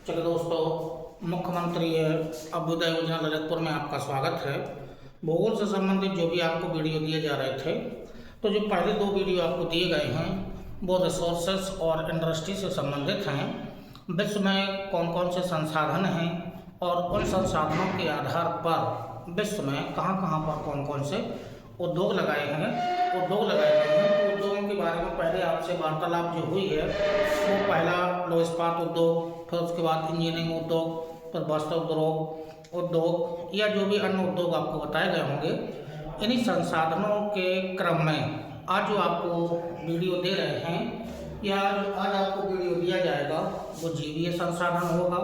चलो दोस्तों, मुख्यमंत्री अभ्युदय योजना ललितपुर में आपका स्वागत है। भूगोल से संबंधित जो भी आपको वीडियो दिए जा रहे थे, तो जो पहले दो वीडियो आपको दिए गए हैं वो रिसोर्सेस और इंडस्ट्री से संबंधित हैं। विश्व में कौन कौन से संसाधन हैं और उन संसाधनों के आधार पर विश्व में कहाँ कहाँ पर कौन कौन से उद्योग लगाए गए हैं। तो उद्योगों के बारे में पहले आपसे वार्तालाप जो हुई है वो पहला लौह इस्पात उद्योग, फिर उसके बाद इंजीनियरिंग उद्योग, फिर वस्त्र उद्योग या जो भी अन्य उद्योग आपको बताए गए होंगे। इन्हीं संसाधनों के क्रम में आज जो आपको वीडियो दे रहे हैं या आज आपको वीडियो दिया जाएगा वो जीवीय संसाधन होगा,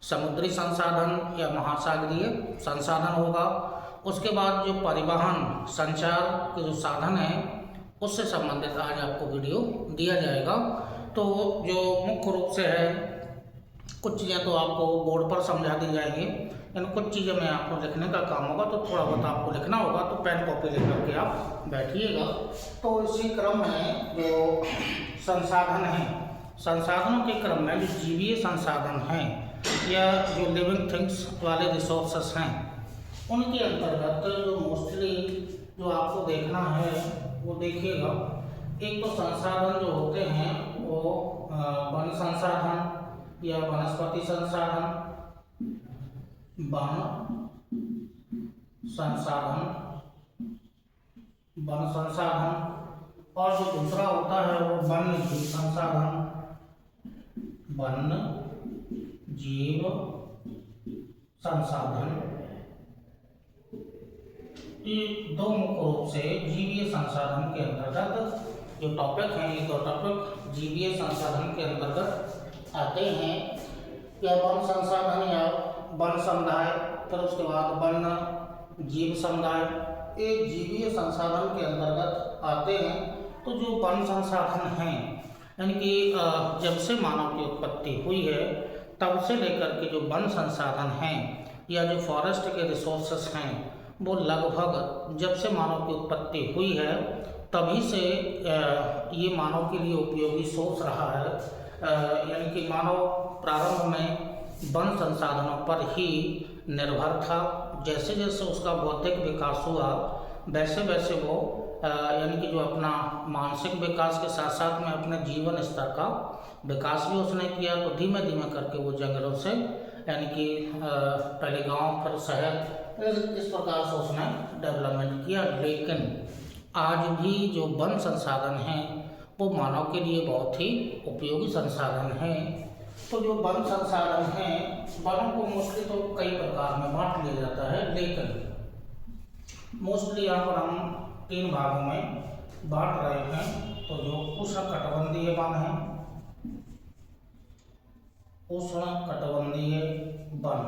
समुद्री संसाधन या महासागरीय संसाधन होगा। उसके बाद जो परिवहन संचार के जो साधन हैं उससे संबंधित आज आपको वीडियो दिया जाएगा। तो जो मुख्य रूप से है कुछ चीज़ें तो आपको बोर्ड पर समझा दी जाएंगी, यानी कुछ चीज़ें में आपको लिखने का काम होगा, तो थोड़ा बहुत आपको लिखना होगा, तो पेन कॉपी लेकर के आप बैठिएगा। तो इसी क्रम में जो संसाधन हैं, संसाधनों के क्रम में जो जीवीय संसाधन हैं या जो लिविंग थिंग्स वाले रिसोर्सेस हैं उनके अंतर्गत जो मोस्टली जो आपको देखना है वो देखिएगा। एक तो संसाधन जो होते हैं वो वन संसाधन या वनस्पति संसाधन, वन संसाधन और जो दूसरा होता है वो वन्य जीव संसाधन, वन्य जीव संसाधन। ये दो मुख्य रूप से जीवीय संसाधन के अंतर्गत जो टॉपिक हैं, ये दो टॉपिक जीवीय संसाधन के अंतर्गत आते हैं। या वन संसाधन या वन समुदाय, फिर उसके बाद वन जीव समुदाय, ये जीवीय संसाधन के अंतर्गत आते हैं। तो जो वन संसाधन हैं, यानी कि जब से मानव की उत्पत्ति हुई है तब से लेकर के जो वन संसाधन हैं या जो फॉरेस्ट के रिसोर्सेस हैं वो लगभग जब से मानव की उत्पत्ति हुई है तभी से ये मानव के लिए उपयोगी सोच रहा है। यानी कि मानव प्रारंभ में वन संसाधनों पर ही निर्भर था। जैसे जैसे उसका बौद्धिक विकास हुआ वैसे वैसे वो यानी कि जो अपना मानसिक विकास के साथ साथ में अपने जीवन स्तर का विकास भी उसने किया। तो धीमे धीमे करके वो जंगलों से यानी कि पहले गांव फिर शहर इस प्रकार से उसने डेवलपमेंट किया। लेकिन आज भी जो वन संसाधन हैं वो मानव के लिए बहुत ही उपयोगी संसाधन हैं। तो जो वन संसाधन हैं वनों को मोस्टली तो कई प्रकार में बांट लिया जाता है, लेकिन मोस्टली यहाँ पर हम तीन भागों में बांट रहे हैं। तो जो उष्णकटिबंधीय वन है, उष्णकटिबंधीय वन,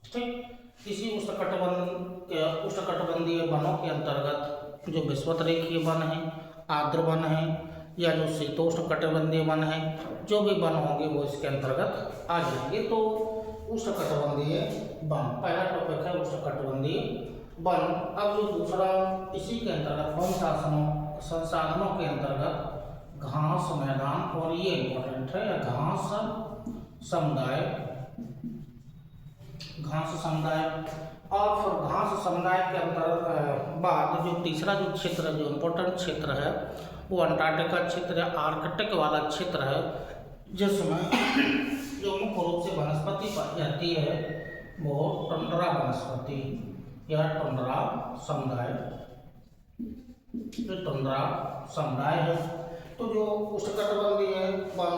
ठीक। इसी उष्णकटिबंधीय वनों के अंतर्गत जो विषुवत-रेखीय वन है, आर्द्र वन है या जो शीतोष्णकटिबंधीय वन है, जो भी वन होंगे वो इसके अंतर्गत आ जाएंगे। तो उष्णकटिबंधीय वन पहला टॉपिक है, उष्णकटिबंधीय वन। अब जो दूसरा इसी के अंतर्गत वन संसाधनों के अंतर्गत घास मैदान, और ये इम्पोर्टेंट है, घास समुदाय। और फिर घास समुदाय के अंतर बाद जो तीसरा जो क्षेत्र है, जो इम्पोर्टेंट क्षेत्र है वो अंटार्कटिका क्षेत्र या आर्कटिक वाला क्षेत्र है, जिसमें जो मुख्य रूप से वनस्पति पाई जाती है वो टुंड्रा वनस्पति या टुंड्रा समुदाय, टुंड्रा समुदाय है। तो जो उष्णकटिबंधीय वन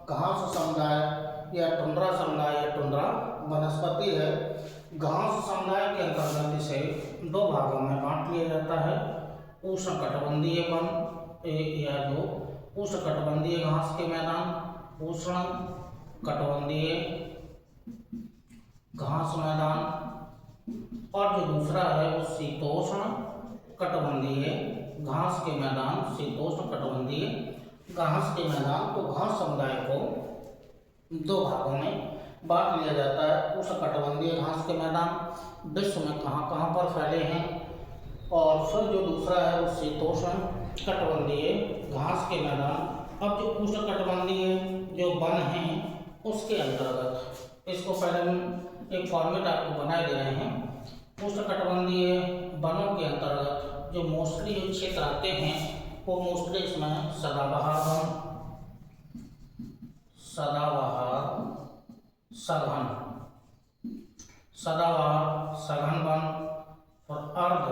घास समुदाय या टुंड्रा समुदाय या टुंड्रा वनस्पति है। घास समुदाय के अंतर्गत इसे दो भागों में बांट लिया जाता है, उष्णकटिबंधीय वन या जो उष्णकटिबंधीय घास के मैदान, उष्णकटिबंधीय घास मैदान, और जो दूसरा है वो शीतोष्ण कटिबंधीय घास के मैदान, शीतोष्ण कटिबंधीय घास के मैदान। तो घास समुदाय को दो भागों में बांट लिया जाता है। उष्णकटिबंधीय घास के मैदान विश्व में कहाँ कहाँ पर फैले हैं, और फिर जो दूसरा है वो शीतोष्ण कटिबंधीय घास के मैदान। अब जो उष्णकटिबंधीय जो वन हैं उसके अंतर्गत इसको पहले हम एक फॉर्मेट आपको बना दे रहे हैं। उष्णकटिबंधीय वनों के अंतर्गत जो मोस्टली जो क्षेत्र आते हैं वो मोस्टली इसमें सदाबहार वन, सदाबहार सघन वन और अर्ध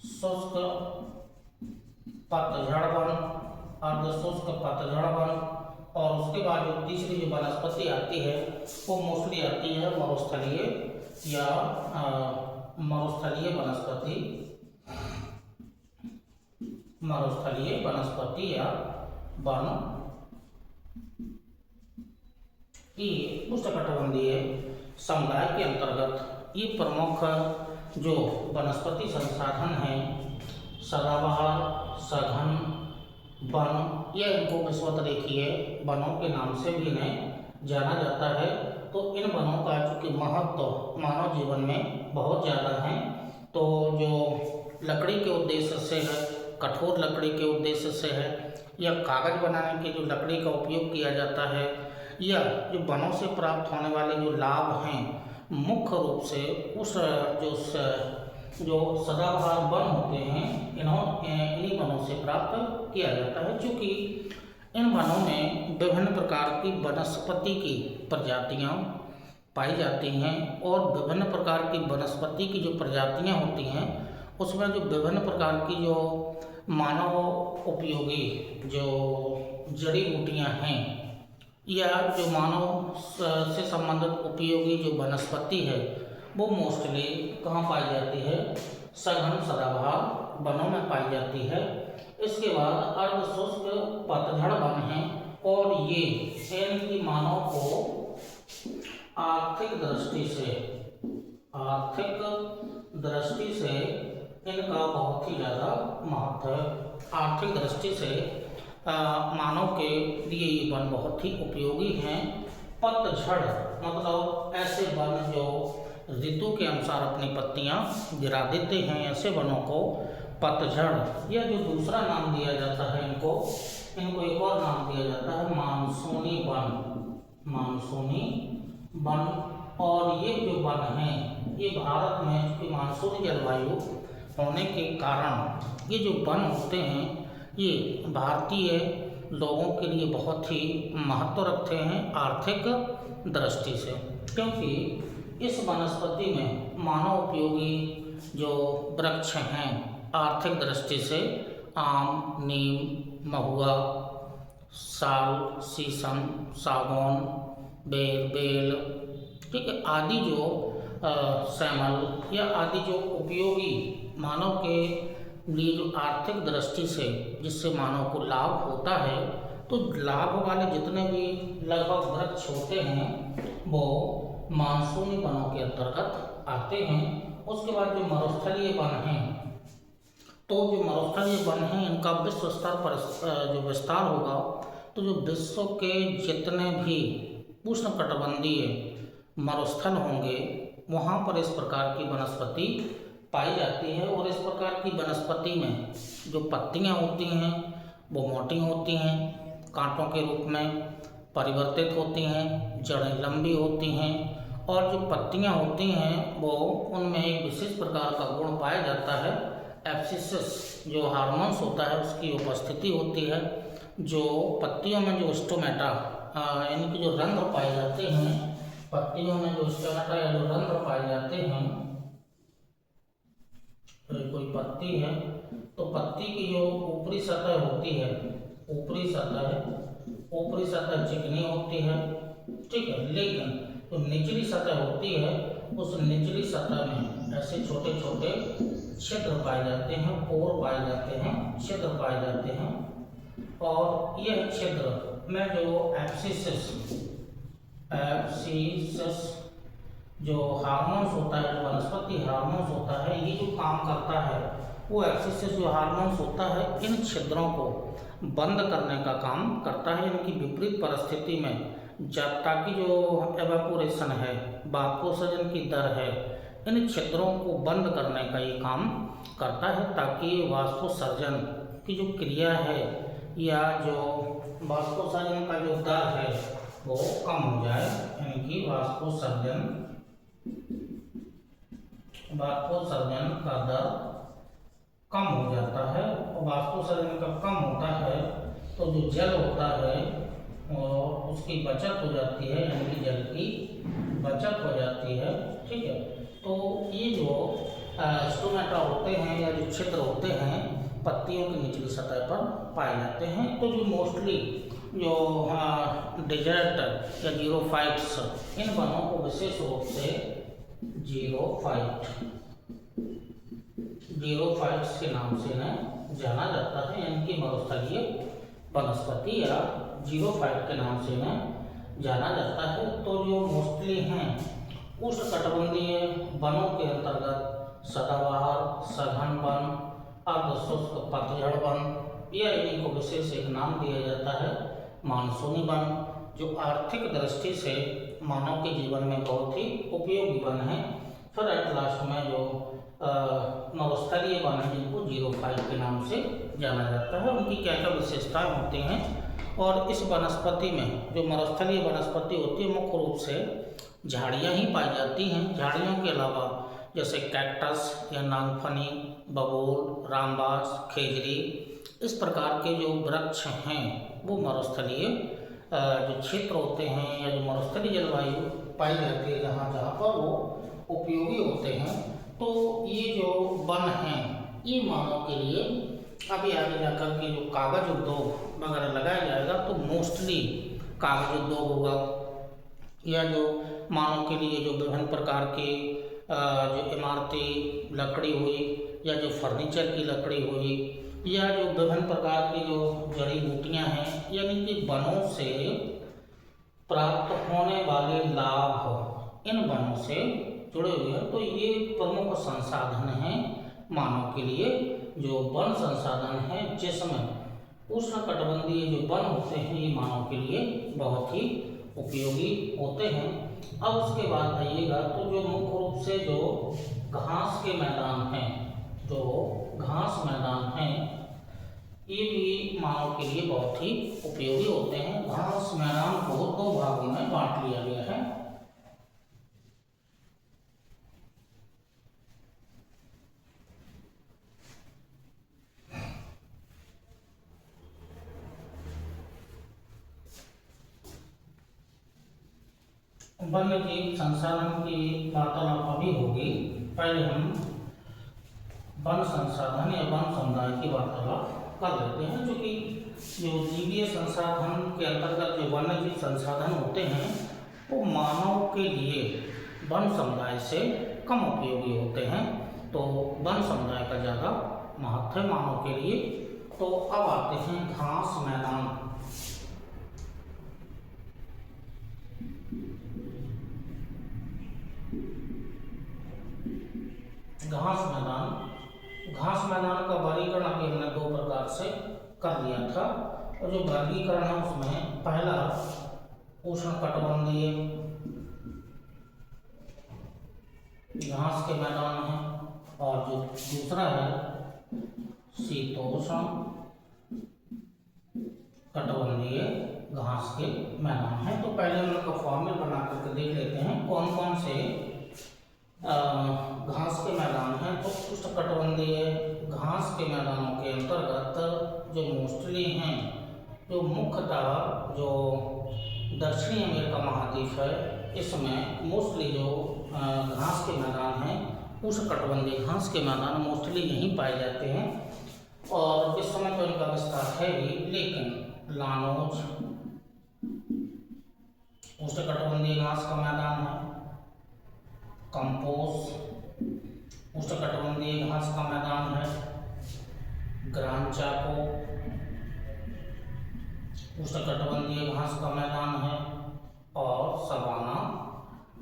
शुष्क पतझड़ वन, अर्ध शुष्क पतझड़ वन, और उसके बाद जो तीसरी जो वनस्पति आती है वो मोस्टली आती है मरुस्थलीय या मरुस्थलीय वनस्पति या वन। ये उष्णकटिबंधीय समुदाय के अंतर्गत ये प्रमुख जो वनस्पति संसाधन हैं सदाबहार सघन वन, यह इनको विश्वत रेखीय वनों के नाम से भी इन्हें जाना जाता है। तो इन वनों का चूँकि महत्व मानव जीवन में बहुत ज़्यादा है, तो जो लकड़ी के उद्देश्य से है, कठोर लकड़ी के उद्देश्य से है, या कागज़ बनाने के जो लकड़ी का उपयोग किया जाता है, या जो वनों से प्राप्त होने वाले जो लाभ हैं मुख्य रूप से उस जो सदाबहार वन होते हैं इन्हीं वनों से प्राप्त किया जाता है। चूँकि इन वनों में विभिन्न प्रकार की वनस्पति की प्रजातियां पाई जाती हैं, और विभिन्न प्रकार की वनस्पति की जो प्रजातियां होती हैं उसमें जो विभिन्न प्रकार की जो मानव उपयोगी जो जड़ी बूटियां हैं या जो मानव से संबंधित उपयोगी जो वनस्पति है वो मोस्टली कहाँ पाई जाती है, सघन सदाबहार वनों में पाई जाती है। इसके बाद अर्ध शुष्क पतझड़ वन हैं, और ये इनकी मानव को आर्थिक दृष्टि से इनका बहुत ही ज़्यादा महत्व है। आर्थिक दृष्टि से मानव के लिए ये वन बहुत ही उपयोगी हैं। पतझड़ मतलब ऐसे वन जो ऋतु के अनुसार अपनी पत्तियां गिरा देते हैं, ऐसे वनों को पतझड़, या जो दूसरा नाम दिया जाता है इनको एक और नाम दिया जाता है मानसूनी वन। और ये जो वन हैं ये भारत में चूँकि मानसूनी जलवायु होने के कारण ये जो वन होते हैं ये भारतीय लोगों के लिए बहुत ही महत्व रखते हैं आर्थिक दृष्टि से, क्योंकि इस वनस्पति में मानव उपयोगी जो वृक्ष हैं आर्थिक दृष्टि से आम, नीम, महुआ, साल, शीशम, सागौन, बेल, ठीक है, आदि जो सैमल या आदि जो उपयोगी मानव के लिए जो आर्थिक दृष्टि से जिससे मानव को लाभ होता है, तो लाभ वाले जितने भी लगभग वृक्ष होते हैं वो मानसूनी वनों के अंतर्गत आते हैं। उसके बाद जो मरुस्थलीय वन हैं, तो जो मरुस्थलीय वन हैं इनका विश्व स्तर पर जो विस्तार होगा, तो जो विश्व के जितने भी उष्णकटिबंधीय मरुस्थल होंगे वहाँ पर इस प्रकार की वनस्पति पाई जाती है। और इस प्रकार की वनस्पति में जो पत्तियाँ होती हैं वो मोटी होती हैं, कांटों के रूप में परिवर्तित होती हैं, जड़ें लंबी होती हैं, और जो पत्तियां होती हैं वो उनमें एक विशेष प्रकार का गुण पाया जाता है एब्सिसिस, जो हार्मोन्स होता है उसकी उपस्थिति होती है। जो पत्तियों में जो स्टोमेटा इनके जो रंध्र पाए जाते हैं, पत्तियों में जो स्टोमेटा या जो रंध्र पाए जाते हैं, तो कोई पत्ती है तो पत्ती की जो ऊपरी सतह होती है, ऊपरी सतह चिकनी होती है, ठीक है, लेकिन तो निचली सतह होती है उस निचली सतह में ऐसे छोटे छोटे छिद्र पाए जाते हैं, पोर पाए जाते हैं, छिद्र पाए जाते हैं। और यह छिद्र में जो एब्सिसिस जो हार्मोन्स होता है, जो वनस्पति हार्मोन्स होता है, ये जो काम करता है वो एब्सिसिस जो हार्मोन्स होता है इन छिद्रों को बंद करने का काम करता है। इनकी विपरीत परिस्थिति में जब ताकि जो एवापोरेशन है, बाष्पोत्सर्जन की दर है, इन छिद्रों को बंद करने का ये काम करता है, ताकि वाष्पोत्सर्जन की जो क्रिया है या जो वाष्पोत्सर्जन का जो दर है वो कम हो जाए, यानी कि वाष्पोत्सर्जन का दर कम हो जाता है। और वाष्पोत्सर्जन का कम होता है तो जो जल होता है और उसकी बचत हो जाती है, यानी कि जल की बचत हो जाती है। ठीक है, तो ये जो स्टोमेटा होते हैं या जो छिद्र होते हैं पत्तियों की निचली सतह पर पाए जाते हैं। तो जो मोस्टली जो डेजर्ट या जीरोफाइट्स, इन वनों को विशेष रूप से जीरोफाइट्स के नाम से इन्हें जाना जाता है, यानी कि मरुस्थलीय वनस्पति या जीरोफाइट के नाम से इन्हें जाना जाता है। तो जो मोस्टली हैं उष्णकटिबंधीय वनों के अंतर्गत सदाबहार, सघन वन, अर्धशुष्क पतझड़ वन, या इन्हीं को विशेष एक नाम दिया जाता है मानसूनी वन, जो आर्थिक दृष्टि से मानव के जीवन में बहुत ही उपयोगी वन है। फिर एट लास्ट में जो मरुस्थलीय वन है जिनको जीरोफाइट के नाम से जाना जाता है, उनकी क्या क्या विशेषताएं होती हैं। और इस वनस्पति में जो मरुस्थलीय वनस्पति होती है मुख्य रूप से झाड़ियाँ ही पाई जाती हैं। झाड़ियों के अलावा जैसे कैक्टस या नागफनी, बबूल, रामबास, खेजरी, इस प्रकार के जो वृक्ष हैं वो मरुस्थलीय जो क्षेत्र होते हैं या जो मरुस्थलीय जलवायु पाई जाती है जहाँ जहाँ पर वो उपयोगी होते हैं। तो ये जो वन हैं ये मानव के लिए अभी आगे जाकर के जो कागज उद्योग वगैरह लगाया जाएगा तो मोस्टली कागज उद्योग होगा, या जो मानव के लिए जो विभिन्न प्रकार के जो इमारती लकड़ी हुई या जो फर्नीचर की लकड़ी हुई या जो विभिन्न प्रकार की जो जड़ी बूटियाँ हैं, यानी कि वनों से प्राप्त होने वाले लाभ इन वनों से जुड़े हुए हैं। तो ये प्रमुख संसाधन हैं मानव के लिए, जो वन संसाधन है जिसमें उष्णकटिबंधीय जो वन होते हैं ये मानव के लिए बहुत ही उपयोगी होते हैं। अब उसके बाद आइएगा तो जो मुख्य रूप से जो घास के मैदान हैं, जो घास मैदान हैं ये भी मानव के लिए बहुत ही उपयोगी होते हैं। घास मैदान को दो भागों में बांट लिया गया है। वन्य जीव संसाधन की वार्तालाप अभी होगी, पहले हम वन संसाधन या वन समुदाय की वार्तालाप कर लेते हैं। जो कि जो जीवीय संसाधन के अंतर्गत जो वन्य जीव संसाधन होते हैं वो मानव के लिए वन समुदाय से कम उपयोगी होते हैं, तो वन समुदाय का ज़्यादा महत्व है मानव के लिए। तो अब आते हैं घास मैदान। घास मैदान का वर्गीकरण अभी हमने दो प्रकार से कर लिया था, और जो वर्गीकरण है उसमें पहला उष्णकटिबंधीय घास के मैदान है और जो दूसरा है शीतोष्ण कटिबंधीय घास के मैदान है। तो पहले हम लोग का फॉर्मूला बना करके देख लेते हैं कौन कौन से घास के मैदान हैं। तो उष्णकटिबंधीय घास के मैदानों के अंतर्गत जो मोस्टली हैं, जो मुख्यतः जो दक्षिणी अमेरिका महाद्वीप है इसमें मोस्टली जो घास के मैदान हैं उष्णकटिबंधीय घास के मैदान मोस्टली यहीं पाए जाते हैं। और इस समय तो इनका विस्तार है ही, लेकिन लानोज उष्णकटिबंधीय घास का मैदान है, कंपोज उष्णकटिबंधीय घास का मैदान है, ग्रांड चाको उष्णकटिबंधीय घास का मैदान है, और सवाना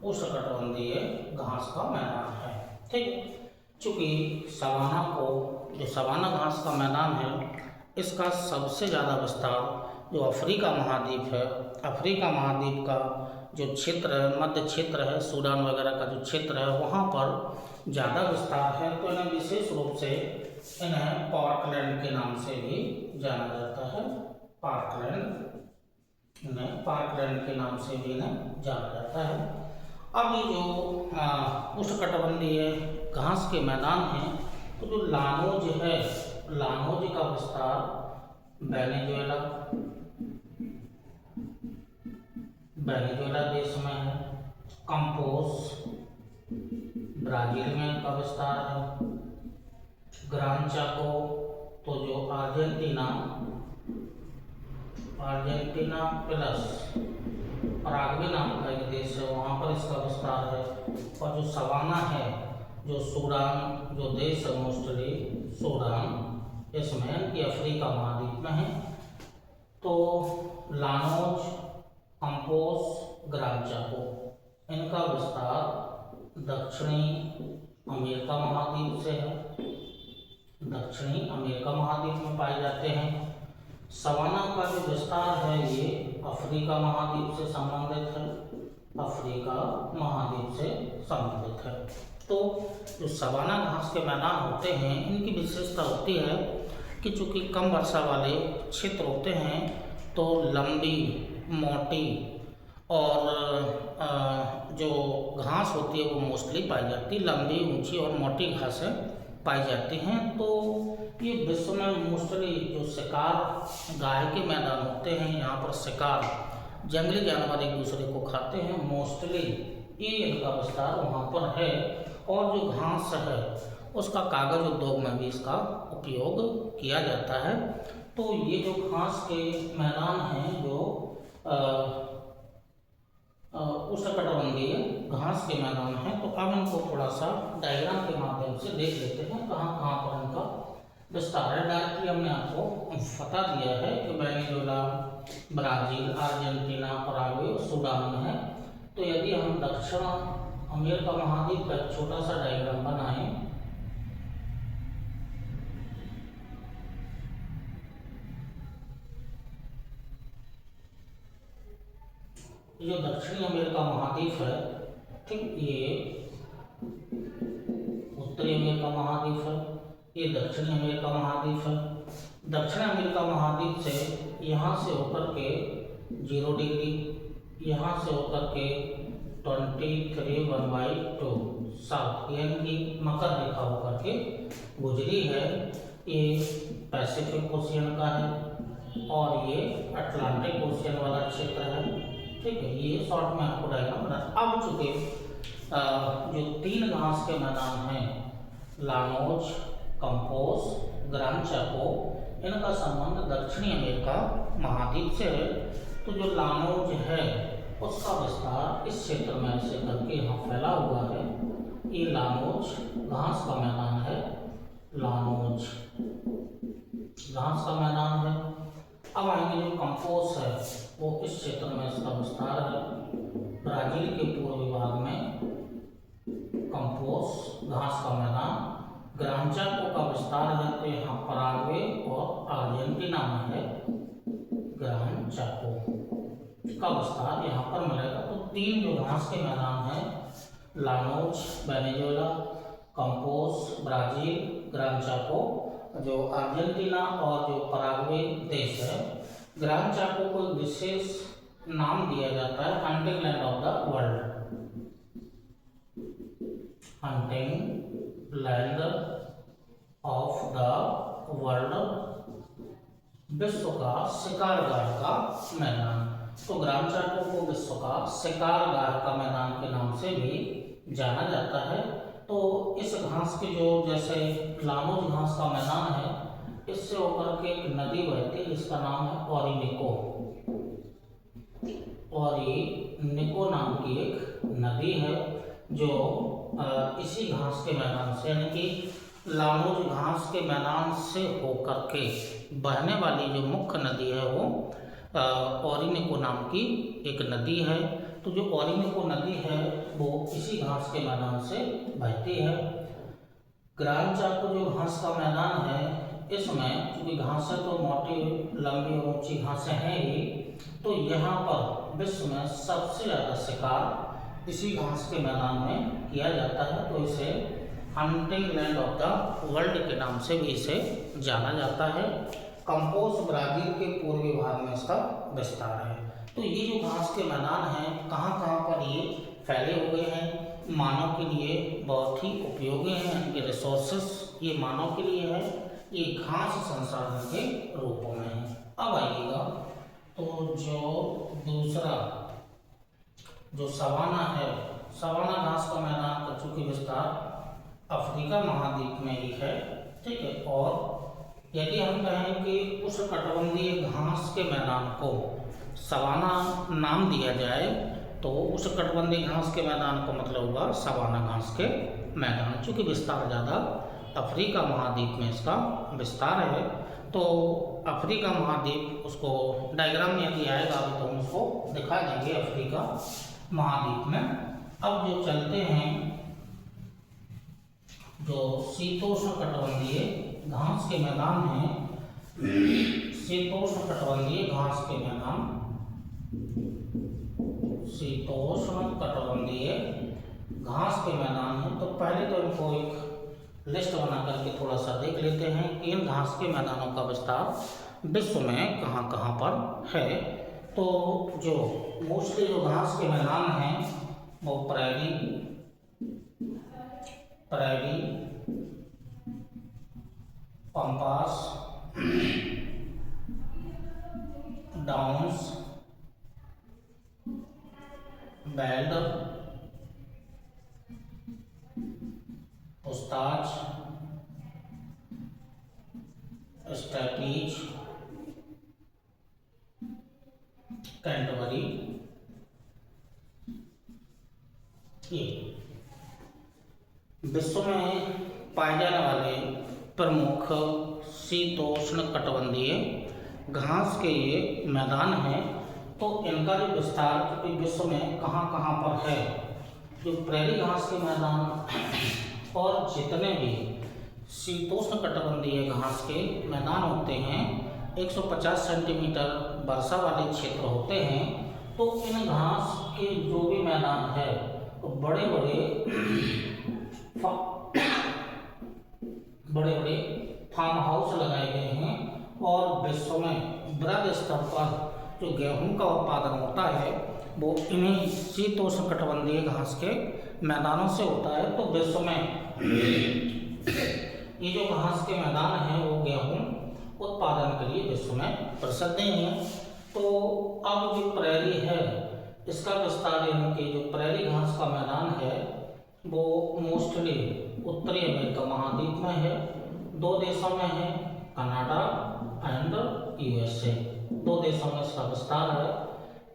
उष्णकटिबंधीय घास का मैदान है। ठीक, चूँकि सवाना को जो सवाना घास का मैदान है इसका सबसे ज़्यादा विस्तार जो अफ्रीका महाद्वीप है, अफ्रीका महाद्वीप का जो क्षेत्र है, मध्य क्षेत्र है, सूडान वगैरह का जो क्षेत्र है वहाँ पर ज़्यादा विस्तार है। तो इन्हें विशेष रूप से इन्हें पार्कलैंड के नाम से भी जाना जाता है, पार्कलैंड इन्हें पार्कलैंड के नाम से भी इन्हें जाना जाता है। अब ये जो उष्णकटिबंधीय घास के मैदान हैं, तो जो लानोज है, लानोज का विस्तार वेनेजुएला देश में है। कंपोस ब्राजील में का विस्तार है। ग्रान चाको तो जो अर्जेंटीना प्लस पराग्वे नाम का एक देश है, वहाँ पर इसका विस्तार है। और जो सवाना है, जो सूडान जो देश है, मोस्टली सूडान, इसमें कि अफ्रीका महाद्वीप में है। तो लानोज, कंपोस, ग्रान चाको, इनका विस्तार दक्षिणी अमेरिका महाद्वीप से है, दक्षिणी अमेरिका महाद्वीप में पाए जाते हैं। सवाना का जो विस्तार है ये अफ्रीका महाद्वीप से संबंधित है, अफ्रीका महाद्वीप से संबंधित है। तो जो सवाना घास के मैदान होते हैं, इनकी विशेषता होती है कि चूँकि कम वर्षा वाले क्षेत्र होते हैं, तो लंबी मोटी और जो घास होती है वो मोस्टली पाई जाती है, लंबी ऊंची और मोटी घासें पाई जाती हैं। तो ये विश्व में मोस्टली जो शिकार गाय के मैदान होते हैं, यहाँ पर शिकार जंगली जानवर एक दूसरे को खाते हैं, मोस्टली ये इनका विस्तार वहाँ पर है। और जो घास है उसका कागज उद्योग में भी इसका उपयोग किया जाता है। तो ये जो घास के मैदान हैं, जो उष्णकटिबंधीय घास के मैदान हैं, तो अब इनको थोड़ा सा डायग्राम के माध्यम से देख लेते हैं कहाँ कहाँ पर इनका विस्तार है। डायरेक्टली हमने आपको बता दिया है कि वेनेजुएला, ब्राजील, अर्जेंटीना, पराग्वे और सूडान में है। तो यदि हम दक्षिण अमेरिका महाद्वीप का एक छोटा सा डायग्राम बनाएं, जो दक्षिणी अमेरिका महाद्वीप है, ठीक, ये उत्तरी अमेरिका महाद्वीप है, ये दक्षिणी अमेरिका महाद्वीप है। दक्षिण अमेरिका महाद्वीप से यहाँ से होकर के 0 डिग्री, यहाँ से होकर के 23 साउथ, यानी कि मकर रेखा होकर के गुजरी है। ये पैसिफिक ओशियन का है और ये अटलांटिक ओशियन वाला क्षेत्र है, ठीक है। ये शॉर्ट में आपको डायग्राम बना। अब चूंकि जो 3 घास के मैदान हैं, लानोज, कंपोस, ग्रान चाको, इनका संबंध दक्षिणी अमेरिका महाद्वीप से है। तो जो लानोज है उसका विस्तार इस क्षेत्र में ऐसे करके यहाँ फैला हुआ है। ये लानोज घास का मैदान है, लानोज घास का मैदान है। अब आएंगे जो कंपोस है, वो इस क्षेत्र में इसका विस्तार है। ब्राजील के पूर्वी भाग में कंपोस घास का मैदान। ग्रान चाको का विस्तार है तो यहाँ पराग्वे और अर्जेंटीना में है ग्रान चाको का विस्तार यहाँ पर मिलेगा। तो 3 जो घास के मैदान हैं, Llanos Venezuela, Campos Brazil, Gran Chaco जो अर्जेंटीना और जो पराग्वे देश है। ग्रान चाको को विशेष नाम दिया जाता है hunting land of the world, hunting land of the world, विश्व का शिकारगाह का मैदान। तो ग्रान चाको को विश्व का शिकारगाह का मैदान के नाम से भी जाना जाता है। तो इस घास के जो जैसे लानोज घास का मैदान है, इससे होकर के एक नदी बहती है जिसका नाम है ओरिनिको, और ये निको नाम की एक नदी है जो इसी घास के मैदान से, यानी कि लानोज घास के मैदान से होकर के बहने वाली जो मुख्य नदी है वो ओरिनिको नाम की एक नदी है। तो जो ओरिनिको नदी है वो इसी घास के मैदान से बहती है। ग्रान चाको जो घास का मैदान है, इसमें क्योंकि घासें तो मोटी लंबी और ऊंची घासें हैं ही, तो यहाँ पर विश्व में सबसे ज़्यादा शिकार इसी घास के मैदान में किया जाता है। तो इसे hunting land of the world के नाम से भी इसे जाना जाता है। कंपोस ब्राजील के पूर्वी भाग में इसका विस्तार है। तो ये जो घास के मैदान हैं कहाँ कहाँ पर ये फैले हुए हैं, मानव के लिए बहुत ही उपयोगी हैं। इनके रिसोर्सेस ये मानव के लिए है, ये घास संसाधन के रूप में है। अब आइएगा तो जो दूसरा जो सवाना है, सवाना घास का मैदान का चूंकि विस्तार अफ्रीका महाद्वीप में ही है, ठीक है। और यदि हम कहें कि उष्णकटिबंधीय घास के मैदान को सवाना नाम दिया जाए तो उष्णकटिबंधीय घास के मैदान का मतलब हुआ सवाना घास के मैदान। चूँकि विस्तार ज़्यादा अफ्रीका महाद्वीप में इसका विस्तार है, तो अफ्रीका महाद्वीप उसको डायग्राम में यदि आएगा तो हम उसको दिखा देंगे अफ्रीका महाद्वीप में। अब जो चलते हैं जो शीतोष्णकटिबंधीय घास के मैदान हैं, शीतोष्णकटिबंधीय घास के मैदान, शीतोष्णकटिबंधीय घास के मैदान है। तो पहले तो इनको एक लिस्ट बना करके थोड़ा सा देख लेते हैं कि इन घास के मैदानों का विस्तार विश्व में कहाँ कहाँ पर है। तो जो मोस्टली जो घास के मैदान हैं वो prairie, pampas, downs, veld, puszta, steppes, Canterbury, ये विश्व में पाए जाने वाले प्रमुख शीतोष्णकटिबंधीय घास के ये मैदान हैं। तो इनका जो विस्तार विश्व में कहाँ कहाँ पर है, जो प्रेरी घास के मैदान और जितने भी शीतोष्णकटिबंधीय घास के मैदान होते हैं 150 सेंटीमीटर वर्षा वाले क्षेत्र होते हैं। तो इन घास के जो भी मैदान है तो बड़े बड़े फार्म हाउस लगाए गए हैं और विश्व में बृहद स्तर पर जो गेहूं का उत्पादन होता है वो इन्हीं शीतोष्णकटिबंधीय घास के मैदानों से होता है। तो विश्व में ये जो घास के मैदान हैं वो गेहूं उत्पादन के लिए विश्व में प्रसिद्ध हैं। तो अब जो प्रेरी है इसका विस्तार, यानी कि जो प्रेरी घास का मैदान है वो मोस्टली उत्तरी अमेरिका महाद्वीप में है। दो देशों में है, कनाडा एंड यूएसए, दो देशों में इसका विस्तार है।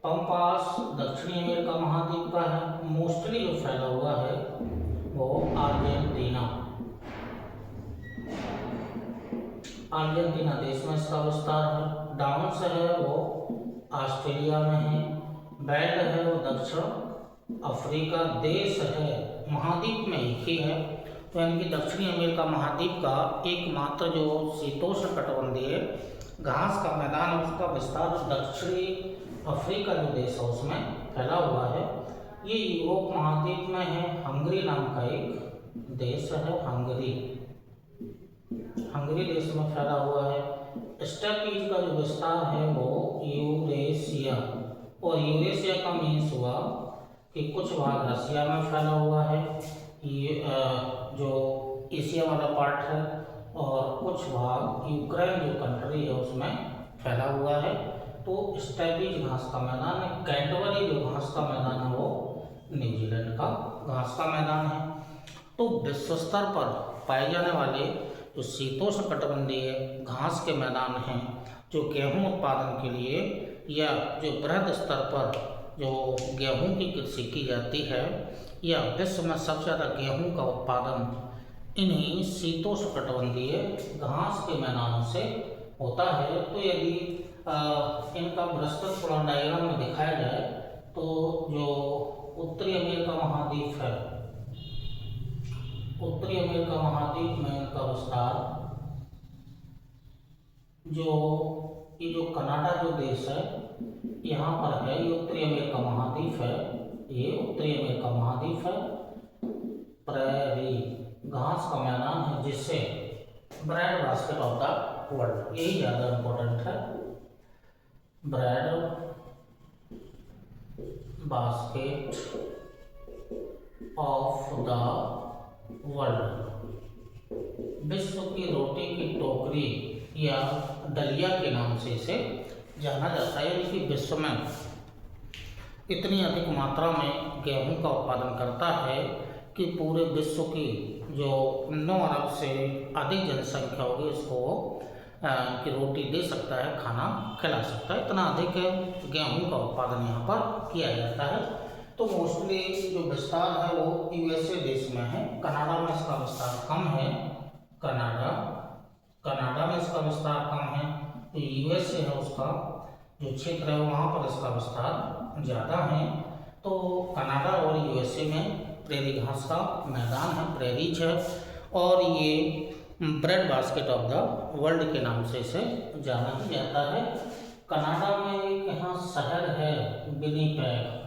पंपास दक्षिणी अमेरिका महाद्वीप का है। मोस्टली जो फैला हुआ है वो अर्जेंटीना देश में इसका विस्तार है। डाउन्स है वो ऑस्ट्रेलिया में है। बेल्ट है वो दक्षिण अफ्रीका देश है, महाद्वीप में ही है। तो यानी कि दक्षिणी अमेरिका महाद्वीप का एकमात्र जो शीतोष्णकटिबंधीय घास का मैदान है उसका विस्तार दक्षिणी अफ्रीका जो देश है उसमें फैला हुआ है। ये यूरोप महाद्वीप में है। हंगरी नाम का एक देश है, हंगरी देश में फैला हुआ है। स्टेपीज का जो विस्तार है वो यूरेशिया, और यूरेशिया का मीन्स हुआ कि कुछ भाग रसिया में फैला हुआ है, ये जो एशिया वाला पार्ट है, और कुछ भाग यूक्रेन जो कंट्री है उसमें फैला हुआ है। तो स्टेपीज घास का मैदान है। कैंटरबरी जो घास का मैदान है वो न्यूजीलैंड का घास का मैदान है। तो विश्व स्तर पर पाए जाने वाले जो शीतोष्णकटिबंधीय घास के मैदान हैं जो गेहूं उत्पादन के लिए या जो बृहद स्तर पर जो गेहूं की कृषि की जाती है या विश्व में सबसे ज़्यादा गेहूं का उत्पादन इन्हीं शीतोष्णकटिबंधीय घास के मैदानों से होता है। तो यदि इनका विस्तृत थोड़ा डायग्राम में दिखाया जाए तो जो उत्तरी अमेरिका महाद्वीप है, उत्तरी अमेरिका महाद्वीप में इनका विस्तार, जो ये जो कनाडा जो देश है यहाँ पर है, ये उत्तरी अमेरिका महाद्वीप है, ये उत्तरी अमेरिका महाद्वीप है। प्रेरी घास का मैदान है जिससे bread basket of the world, यही ज़्यादा इम्पोर्टेंट है। Bread basket of the world, विश्व की रोटी की टोकरी या दलिया के नाम से इसे जाना जाता है। यानी कि विश्व में इतनी अधिक मात्रा में गेहूं का उत्पादन करता है कि पूरे विश्व की जो 9 अरब से अधिक जनसंख्या होगी उसको की रोटी दे सकता है, खाना खिला सकता है। इतना अधिक गेहूं का उत्पादन यहाँ पर किया जाता है। तो मोस्टली जो विस्तार है वो यूएसए देश में है। कनाडा में इसका विस्तार कम है। कनाडा में इसका विस्तार कम है। तो यूएसए है उसका जो क्षेत्र है वहाँ पर इसका विस्तार ज़्यादा है। तो कनाडा और यूएसए में प्रेरी घास का मैदान है, प्रेरीज है, और ये bread basket of the world के नाम से इसे जाना ही जाता है। कनाडा में एक यहाँ शहर है विनिपेग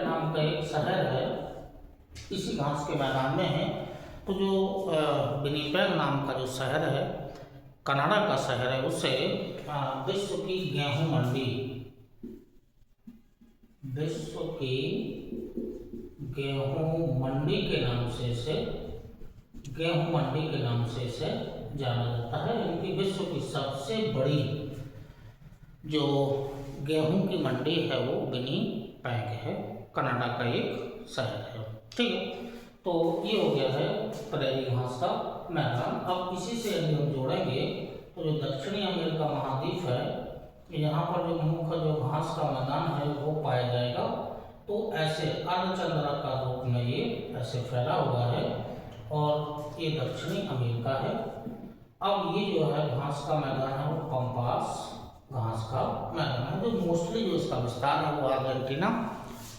नाम का एक शहर है, इसी घास के मैदान में है। तो जो विनिपेग नाम का जो शहर है, कनाडा का शहर है, उसे विश्व की गेहूं मंडी के नाम से इसे जाना जाता है। यानी विश्व की सबसे बड़ी जो गेहूं की मंडी है वो विनिपेग है, कनाडा का एक शहर है। ठीक है, तो ये हो गया है प्रेरी घास का मैदान। अब इसी से यदि हम जोड़ेंगे तो जो दक्षिणी अमेरिका महाद्वीप है, यहाँ पर जो मुख्य जो घास का मैदान है वो पाया जाएगा। तो ऐसे अर्धचंद्राकार रूप में ये ऐसे फैला हुआ है और ये दक्षिणी अमेरिका है। अब ये जो है घास का मैदान है वो पंपास घास का मैदान है, जो मोस्टली जो इसका विस्तार है वो अर्जेंटीना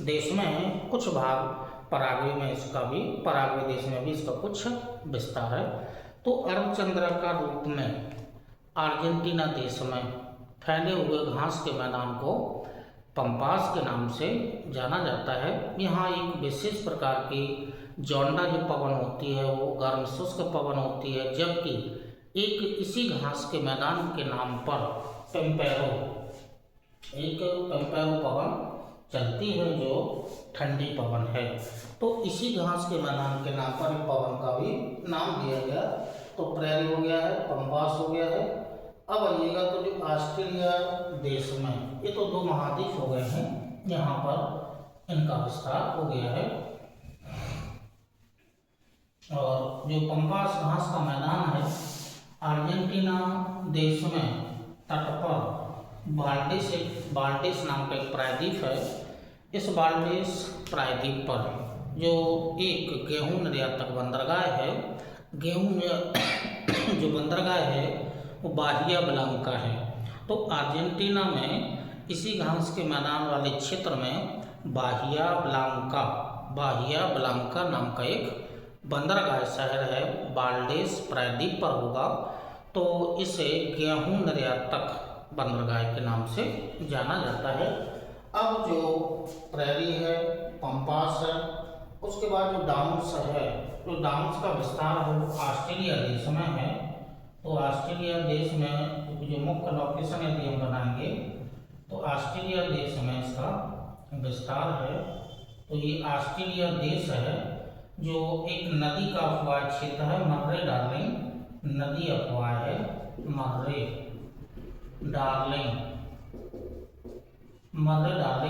देश में है। कुछ भाग पराग्वे में इसका भी, पराग्वे देश में भी इसका कुछ विस्तार है। तो अर्धचंद्राकार रूप में अर्जेंटीना देश में फैले हुए घास के मैदान को पंपास के नाम से जाना जाता है। यहाँ एक विशेष प्रकार की जोंडा जो पवन होती है वो गर्म शुष्क पवन होती है, जबकि एक इसी घास के मैदान के नाम पर पेम्पेरो पवन चलती है जो ठंडी पवन है। तो इसी घास के मैदान के नाम पर पवन का भी नाम दिया गया। तो प्रेरी हो गया है, पंपास हो गया है। अब आइएगा तो जो ऑस्ट्रेलिया देश में, ये तो 2 महाद्वीप हो गए हैं, यहाँ पर इनका विस्तार हो गया है। और जो पंपास घास का मैदान है अर्जेंटीना देश में तट पर बाल्टिस नाम का एक प्रायद्वीप है। इस बाल्टिस प्रायद्वीप पर जो एक गेहूं निर्यातक बंदरगाह है, गेहूं जो बंदरगाह है वो बाहिया ब्लांका है। तो अर्जेंटीना में इसी घास के मैदान वाले क्षेत्र में बाहिया ब्लांका नाम का एक बंदरगाह शहर है, बाल्टिस प्रायद्वीप पर होगा। तो इसे गेहूं निर्यातक बंदरगाह के नाम से जाना जाता है। अब जो प्रेरी है, पंपास है, उसके बाद जो डाउन्स है, तो डाउन्स का विस्तार है वो ऑस्ट्रेलिया देश में है। तो ऑस्ट्रेलिया देश में जो मुख्य लोकेशन यदि हम बनाएंगे तो ऑस्ट्रेलिया देश में इसका विस्तार है। तो ये ऑस्ट्रेलिया देश है जो एक नदी का अफवाह क्षेत्र है, मर्रे डार्लिंग नदी अफवाह है, मर्रे डार्लिंग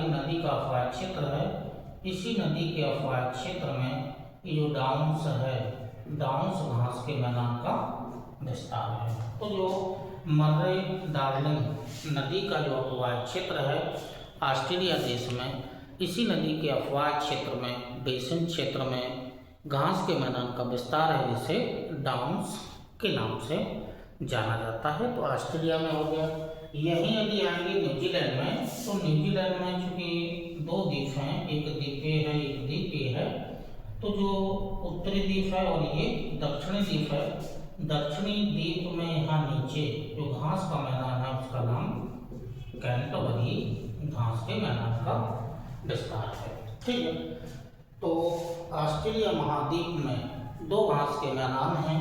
नदी का अफवाह क्षेत्र है। इसी नदी के अफवाह क्षेत्र में ये जो डाउन्स है, डाउन्स घास के मैदान का विस्तार है। तो जो मर्रे डार्लिंग नदी का जो अफवाह क्षेत्र है ऑस्ट्रेलिया देश में, इसी नदी के अफवाह क्षेत्र में, बेसिन क्षेत्र में घास के मैदान का विस्तार है, जिसे डाउन्स के नाम से जाना जाता है। तो ऑस्ट्रेलिया में हो गया। यहीं यदि आएंगे न्यूजीलैंड में, तो न्यूजीलैंड में चूँकि 2 द्वीप हैं, एक द्वीपीय है, एक द्वीपीय है। तो जो उत्तरी द्वीप है और ये दक्षिणी द्वीप है, दक्षिणी द्वीप में यहाँ नीचे जो घास का मैदान है उसका नाम कैंटरबरी घास के मैदान का विस्तार है। ठीक है, तो ऑस्ट्रेलिया महाद्वीप में 2 घास के मैदान हैं।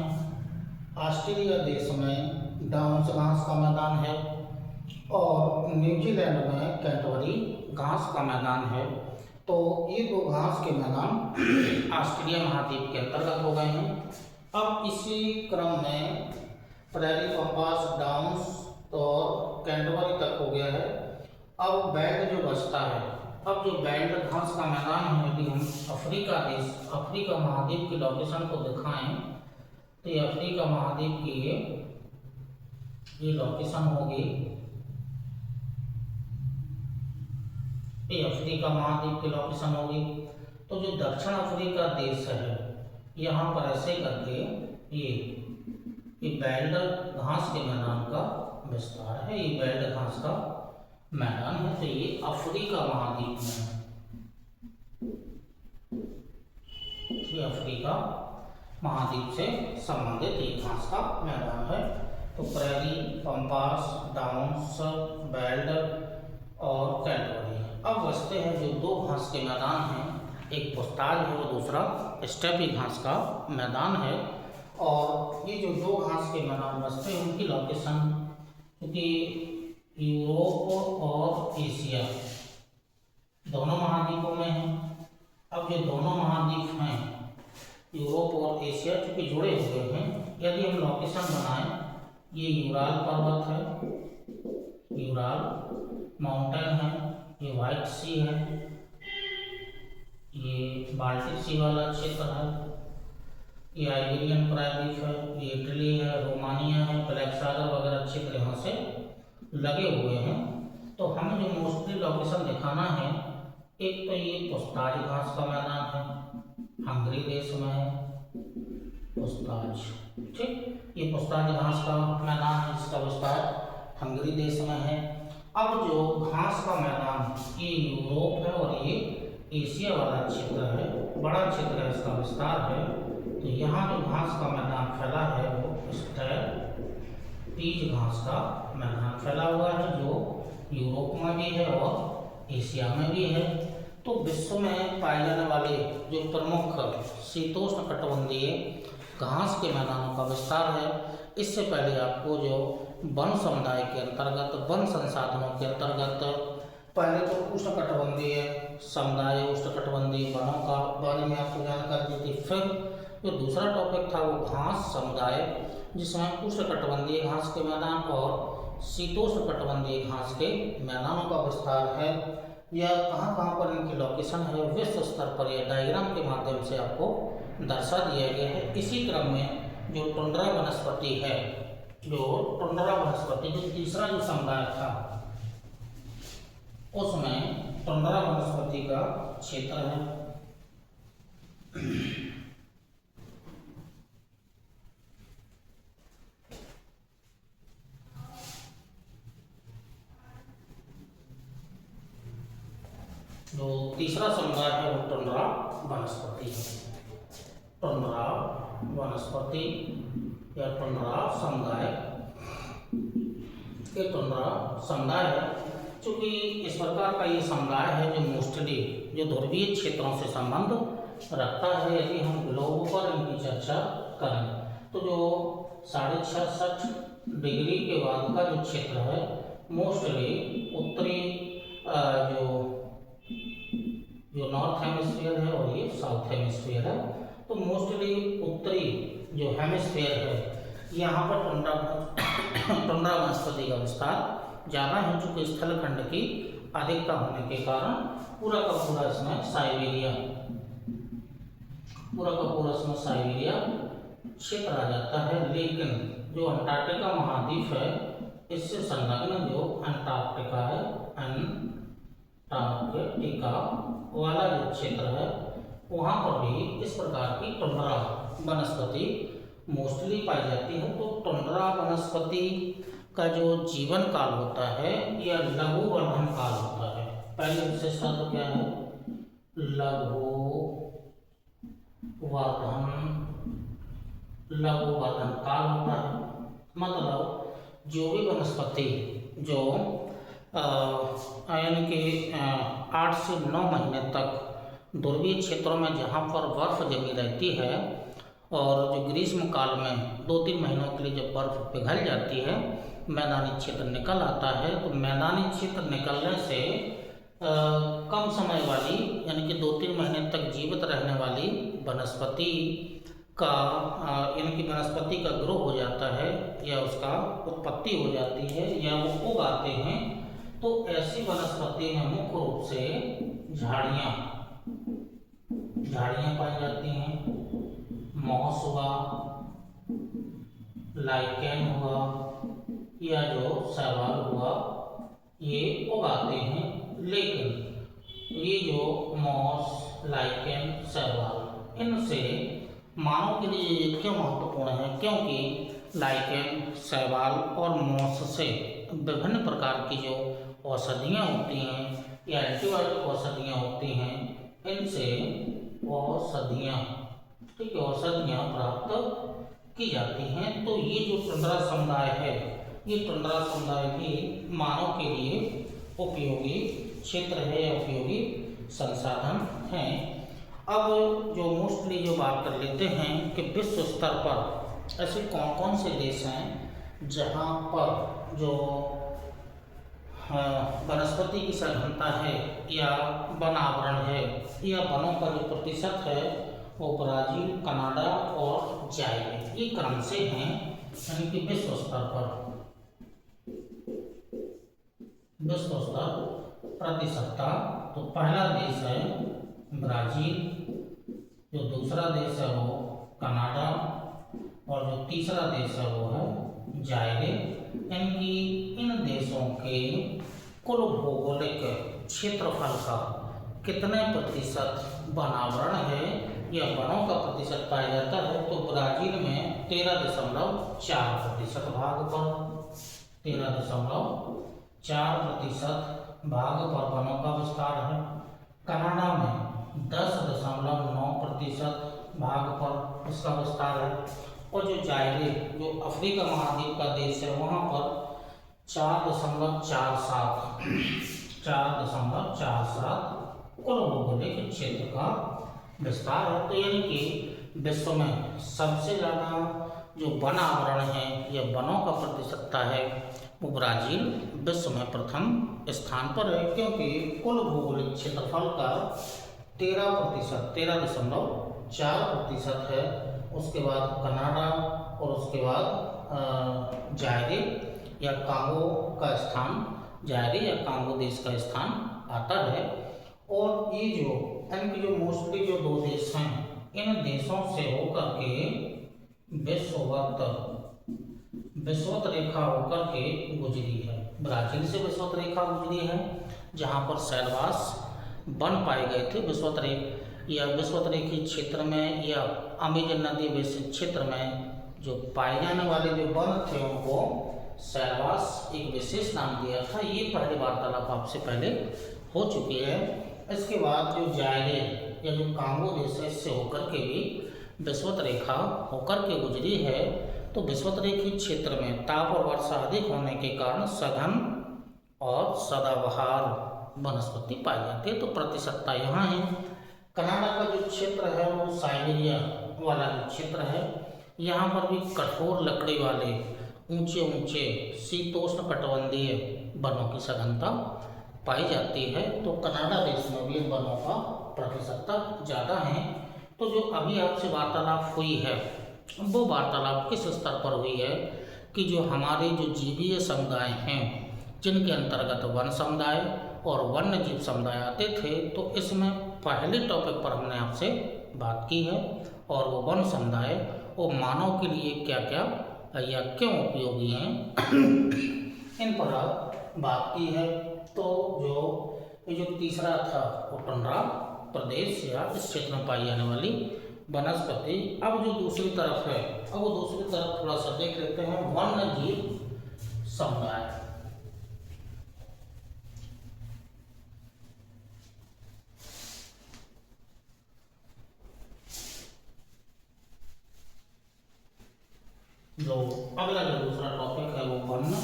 ऑस्ट्रेलिया देश में डाउन्स घास का मैदान है और न्यूजीलैंड में कैंटबरी घास का मैदान है। तो ये दो घास के मैदान ऑस्ट्रेलिया महाद्वीप के अंतर्गत हो गए हैं। अब इसी क्रम में प्रेरी पम्पास डाउन्स और कैंटबरी तक हो गया है। अब बेल्ट जो बचता है, अब जो बेल्ट घास का मैदान है, यदि हम अफ्रीका महाद्वीप की लोकेशन को दिखाएं तो ये अफ्रीका महाद्वीप की ये लोकेशन होगी। ये अफ्रीका महाद्वीप की लोकेशन होगी। तो जो दक्षिण अफ्रीका देश है, यहाँ पर ऐसे करके ये बेल्ट घास के मैदान का विस्तार है। ये बेल्ट घास का मैदान है। तो ये अफ्रीका महाद्वीप में है। ये अफ्रीका महाद्वीप से संबंधित ये घास का मैदान है। तो प्रेरी, पम्पास, डाउन्स, बेल्ट और कैंटबरी। अब बचते हैं जो दो घास के मैदान हैं, एक पोस्ताज है और दूसरा स्टेपी घास का मैदान है। और ये जो दो घास के मैदान बचते हैं उनकी लोकेशन, क्योंकि यूरोप और एशिया दोनों महाद्वीपों में हैं। अब ये दोनों महाद्वीप हैं, यूरोप और एशिया, चूँकि जुड़े हुए हैं, यदि हम लोकेशन बनाएं, ये यूराल पर्वत है, यूराल माउंटेन है, ये व्हाइट सी है, ये बाल्टिक सी वाला क्षेत्र है, ये आइबेरियन प्रायद्वीप है, ये इटली है, रोमानिया है, ब्लैक सागर वगैरह क्षेत्र यहाँ से लगे हुए हैं। तो हमें जो मोस्टली लोकेशन दिखाना है, एक तो ये पोस्ताज घास का मैदान है, हंगरी देश में है पोस्ताज, ठीक। ये पोस्ताज घास का मैदान है जिसका विस्तार हंगरी देश में है। अब जो घास का मैदान ये यूरोप है और ये एशिया वाला क्षेत्र है, बड़ा क्षेत्र है, इसका विस्तार है। तो यहाँ जो घास का मैदान फैला है वो स्टेपीज घास का मैदान फैला हुआ है, जो यूरोप में भी है और एशिया में भी है। तो विश्व में पाए जाने वाले जो प्रमुख शीतोष्ण कटिबंधीय घास के मैदानों का विस्तार है। इससे पहले आपको जो वन समुदाय के अंतर्गत, वन संसाधनों के अंतर्गत, पहले तो उष्णकटिबंधीय समुदाय, उष्णकटिबंधीय वनों का बारे में आपको जानकारी दी थी। फिर जो दूसरा टॉपिक था वो घास समुदाय, जिसमें उष्णकटिबंधीय घास के मैदान और शीतोष्ण कटिबंधीय घास के मैदानों का विस्तार है। या कहाँ पर इनकी लोकेशन है, विश्व स्तर पर यह डायग्राम के माध्यम से आपको दर्शा दिया गया है। इसी क्रम में जो टुंड्रा वनस्पति है, जो टुंड्रा वनस्पति जो तीसरा जो समुदाय था, उसमें टुंड्रा वनस्पति का क्षेत्र है। जो तीसरा समुदाय है वो टुंड्रा वनस्पति है। टुंड्रा वनस्पति या टुंड्रा समुदाय, ये टुंड्रा समुदाय है। चूँकि इस प्रकार का ये समुदाय है जो मोस्टली जो ध्रुवीय क्षेत्रों से संबंध रखता है। यदि हम ग्लोब पर इनकी चर्चा करें तो जो 66.5 डिग्री के बाद का जो क्षेत्र है, मोस्टली उत्तरी जो नॉर्थ हेमिस्फीयर है और ये साउथ हेमिस्फीयर है। तो मोस्टली उत्तरी जो हेमिस्फीयर है, यहाँ पर टुंड्रा वनस्पति का विस्तार ज़्यादा है, चूँकि स्थलखंड की अधिकता होने के कारण पूरा का पूरा इसमें साइबेरिया, क्षेत्र आ जाता है। लेकिन जो अंटार्कटिका महाद्वीप है, इससे संलग्न जो अंटार्कटिका है, अंटार्कटिका वाला जो क्षेत्र है, वहाँ पर भी इस प्रकार की टुंड्रा वनस्पति मोस्टली पाई जाती है। तो टुंड्रा वनस्पति का जो जीवन काल होता है यह लघु वर्धन काल होता है। पहली विशेषता तो क्या है, लघु वर्धन काल होता है। मतलब जो भी वनस्पति जो यानी कि 8 से 9 महीने तक ध्रुवीय क्षेत्रों में जहाँ पर बर्फ जमी रहती है, और जो ग्रीष्म काल में 2-3 महीनों के लिए जब बर्फ पिघल जाती है, मैदानी क्षेत्र निकल आता है, तो मैदानी क्षेत्र निकलने से कम समय वाली यानी कि 2-3 महीने तक जीवित रहने वाली वनस्पति का यानी कि वनस्पति का ग्रो हो जाता है या उसका उत्पत्ति हो जाती है या वो उगाते हैं। तो ऐसी वनस्पति में मुख्य रूप से झाड़ियाँ पाई जाती हैं, मॉस हुआ, लाइकेन हुआ या जो शैवाल हुआ, ये उगाते हैं। लेकिन ये जो मॉस, लाइकेन, शैवाल, इनसे मानव के लिए ये क्यों महत्वपूर्ण है? क्योंकि लाइकेन, शैवाल और मॉस से विभिन्न प्रकार की जो औषधियाँ होती हैं या एंटीबायोटिक औषधियाँ होती हैं, इनसे औषधियाँ प्राप्त की जाती हैं। तो ये जो टुंड्रा समुदाय है, ये टुंड्रा समुदाय भी मानव के लिए उपयोगी क्षेत्र है या उपयोगी संसाधन हैं। अब जो मोस्टली जो बात कर लेते हैं कि विश्व स्तर पर ऐसे कौन कौन से देश हैं जहाँ पर जो वनस्पति की सघनता है या वन आवरण है या वनों का जो प्रतिशत है वो ब्राज़ील, कनाडा और जाइले, ये क्रम से हैं। यानी कि विश्व स्तर प्रतिशतता, तो पहला देश है ब्राज़ील, जो दूसरा देश है वो कनाडा और जो तीसरा देश है वो है जाइले। यानी कि इन देशों के कुल भौगोलिक क्षेत्रफल का कितने प्रतिशत वनावरण है या वनों का प्रतिशत पाया जाता है? तो ब्राज़ील में 13.4% भाग पर 13.4% भाग पर वनों का विस्तार है। कनाडा में 10.9% भाग पर इसका विस्तार है। और जो जाइले, जो अफ्रीका महाद्वीप का देश है, वहाँ पर 4.47 कुल भौगोलिक क्षेत्र का विस्तार है। तो यानी कि विश्व में सबसे ज़्यादा जो वन आवरण है या वनों का प्रतिशतता है वो ब्राज़ील विश्व में प्रथम स्थान पर है, क्योंकि कुल भौगोलिक क्षेत्रफल का 13.4% है। उसके बाद कनाडा और उसके बाद जायरे या कांगो का स्थान, जायरे या कांगो देश का स्थान आता है। और ये जो यानी जो मोस्टली जो दो देश हैं, इन देशों से होकर के विषुवत रेखा होकर के गुजरी है। ब्राज़ील से विषुवत रेखा गुजरी है, जहाँ पर सैलवास वन पाए गए थे। विषुवत रेखी क्षेत्र में या अमेजन नदी बेसिन क्षेत्र में जो पाए जाने वाले जो वन थे उनको सैलवास एक विशेष नाम दिया था। ये पहले वार्तालाप आपसे पहले हो चुकी है। इसके बाद जो जायरे या जो कांगो देश है, इससे होकर के भी विषुवत रेखा होकर के गुजरी है। तो विषुवत रेखी क्षेत्र में ताप और वर्षा अधिक होने के कारण सघन और सदाबहार वनस्पति पाई जाती है। तो प्रतिशतता यहाँ है। कनाडा का जो क्षेत्र है वो साइबेरिया वाला जो क्षेत्र है, यहाँ पर भी कठोर लकड़ी वाले ऊंचे ऊंचे शीतोष्ण कटिबंधीय वनों की सघनता पाई जाती है। तो कनाडा देश में भी वनों का प्रतिशतता ज़्यादा है। तो जो अभी आपसे वार्तालाप हुई है वो वार्तालाप किस स्तर पर हुई है कि जो हमारे जो जीवीय समुदाय हैं, जिनके अंतर्गत वन समुदाय और वन्य जीव समुदाय आते थे, तो इसमें पहले टॉपिक पर हमने आपसे बात की है और वो वन समुदाय और मानव के लिए क्या क्या या क्यों उपयोगी हैं इन पर बात की है। तो ये जो तीसरा था वो टुंड्रा प्रदेश या इस क्षेत्र में पाई जाने वाली वनस्पति। अब जो दूसरी तरफ है, अब वो दूसरी तरफ थोड़ा सा देख लेते हैं, वन्य जीव समुदाय। जो अगला जो दूसरा टॉपिक है वो वन्य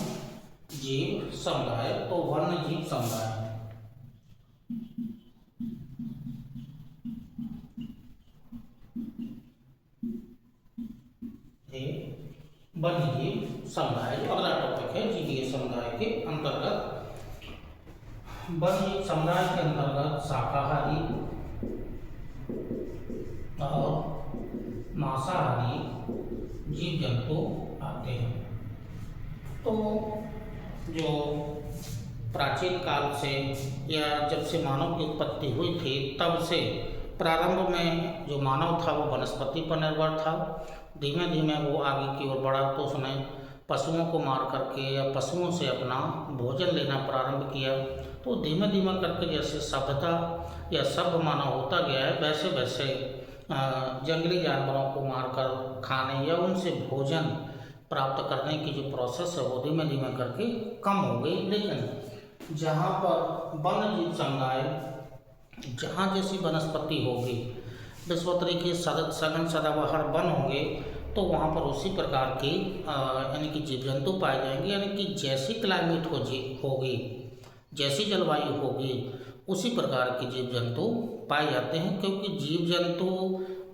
जीव समुदाय। तो वन्य जीव समुदाय वन्यजीव समुदाय। जो अगला टॉपिक है जीवीय समुदाय के अंतर्गत, वन्य समुदाय के अंतर्गत शाकाहारी और मांसाहारी जीव जंतु आते हैं। तो जो प्राचीन काल से या जब से मानव की उत्पत्ति हुई थी तब से प्रारंभ में जो मानव था वो वनस्पति पर निर्भर था। धीमे धीमे वो आगे की ओर बढ़ा तो उसने पशुओं को मार करके या पशुओं से अपना भोजन लेना प्रारंभ किया। तो धीमे धीमे करके जैसे सभ्यता या सभ्य मानव होता गया है वैसे वैसे जंगली जानवरों को मारकर खाने या उनसे भोजन प्राप्त करने की जो प्रोसेस है वो धीमे धीमे करके कम हो गई। लेकिन जहाँ पर वन्यजीव समुदाय, जहाँ जैसी वनस्पति होगी, विश्वोत्तरी के सघन सदाबहार वन होंगे तो वहाँ पर उसी प्रकार की यानी कि जीव जंतु पाए जाएंगे। यानी कि जैसी क्लाइमेट होगी, जैसी जलवायु होगी, उसी प्रकार के जीव जंतु पाए जाते हैं। क्योंकि जीव जंतु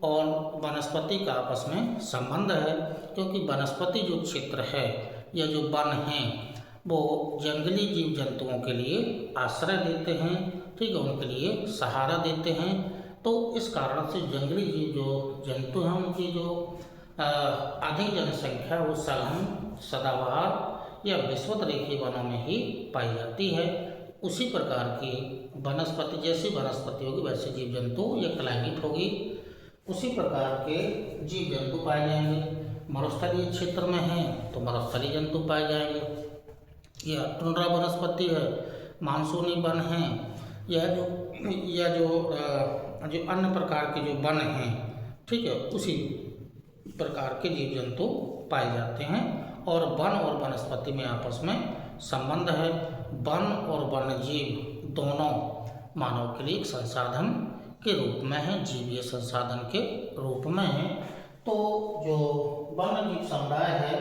और वनस्पति का आपस में संबंध है। क्योंकि वनस्पति जो क्षेत्र है या जो वन है वो जंगली जीव जंतुओं के लिए आश्रय देते हैं, ठीक है, उनके लिए सहारा देते हैं। तो इस कारण से जंगली जीव जो जंतु हैं उनकी जो अधिक जनसंख्या वो सघन सदाबहार या विश्वोत्तरीय वनों में ही पाई जाती है। उसी प्रकार की वनस्पति, जैसी वनस्पति होगी वैसे जीव जंतु या क्लाइमेट होगी, उसी प्रकार के जीव जंतु पाए जाएंगे। मरुस्थलीय क्षेत्र में है तो मरुस्थलीय जंतु पाए जाएंगे, या टुंड्रा वनस्पति है, मानसूनी वन है, या जो अन्य प्रकार के जो वन हैं, ठीक है, उसी प्रकार के जीव जंतु पाए जाते हैं। और वन और वनस्पति में आपस में संबंध है। वन और वन्यजीव दोनों मानव के लिए एक संसाधन के रूप में है, जीवीय संसाधन के रूप में है। तो जो वन्यजीव समुदाय है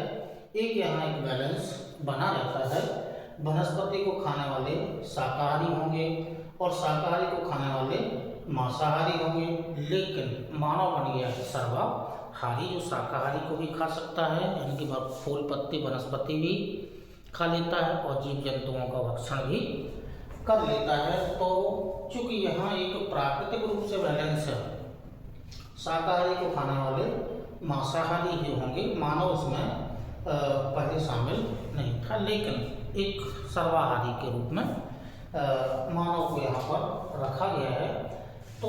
एक यहाँ एक बैलेंस बना रहता है। वनस्पति को खाने वाले शाकाहारी होंगे और शाकाहारी को खाने वाले मांसाहारी होंगे। लेकिन मानव बन गया है सर्वाहारी, जो शाकाहारी को भी खा सकता है, यानी कि फूल पत्ती वनस्पति भी खा लेता है और जीव जंतुओं का भक्षण भी कर लेता है। तो चूंकि यहाँ एक प्राकृतिक रूप से बैलेंस है, शाकाहारी को खाने वाले मांसाहारी ही होंगे, मानव उसमें पहले शामिल नहीं था। लेकिन एक सर्वाहारी के रूप में मानव को यहाँ पर रखा गया है। तो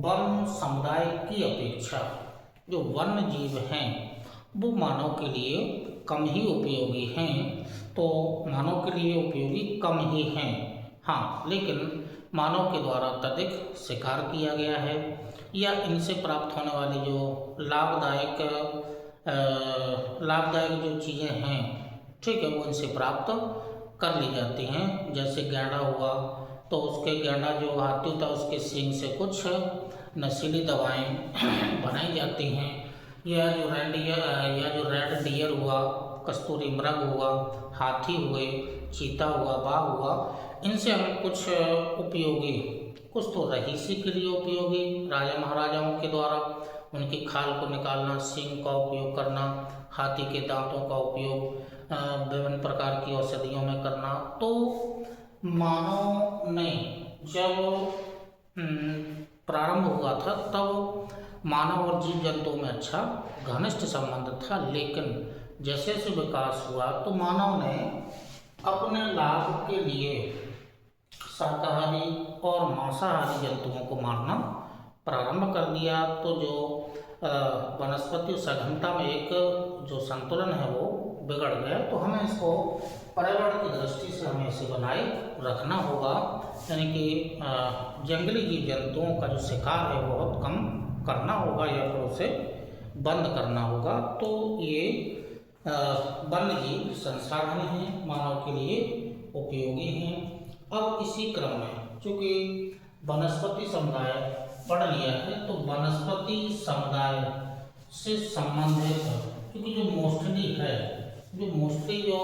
वन समुदाय की अपेक्षा जो वन्य जीव हैं वो मानव के लिए कम ही उपयोगी हैं। तो मानव के लिए उपयोगी कम ही हैं, हाँ, लेकिन मानव के द्वारा अत्यधिक शिकार किया गया है या इनसे प्राप्त होने वाली जो लाभदायक जो चीज़ें हैं, ठीक है, वो इनसे प्राप्त कर ली जाती हैं। जैसे गैंडा हुआ तो उसके गैंडा जो हाथी होता है उसके सींग से कुछ नशीली दवाएं बनाई जाती हैं। या जो रेड डियर हुआ, कस्तूरी मृग हुआ, हाथी हुए, चीता हुआ, बाघ हुआ, इनसे हमें कुछ उपयोगी, कुछ तो रहीसी के लिए उपयोगी, राजा महाराजाओं के द्वारा उनकी खाल को निकालना, सींग का उपयोग करना, हाथी के दांतों का उपयोग विभिन्न प्रकार की औषधियों में करना। तो मानव ने जब प्रारंभ हुआ था तब मानव और जीव जंतुओं में अच्छा घनिष्ठ संबंध था। लेकिन जैसे जैसे विकास हुआ तो मानव ने अपने लाभ के लिए शाकाहारी और मांसाहारी जंतुओं को मारना प्रारंभ कर दिया। तो जो वनस्पति सघनता में एक जो संतुलन है वो बिगड़ गया। तो हमें इसको पर्यावरण की दृष्टि से हमें इसे बनाए रखना होगा, यानी कि जंगली जीव जंतुओं का जो शिकार है बहुत कम करना होगा या फिर उसे बंद करना होगा। तो ये वन्य जीव संसाधन हैं, मानव के लिए उपयोगी हैं। अब इसी क्रम में चूँकि वनस्पति समुदाय पढ़ लिया है तो वनस्पति समुदाय से संबंधित, क्योंकि जो मोस्टली जो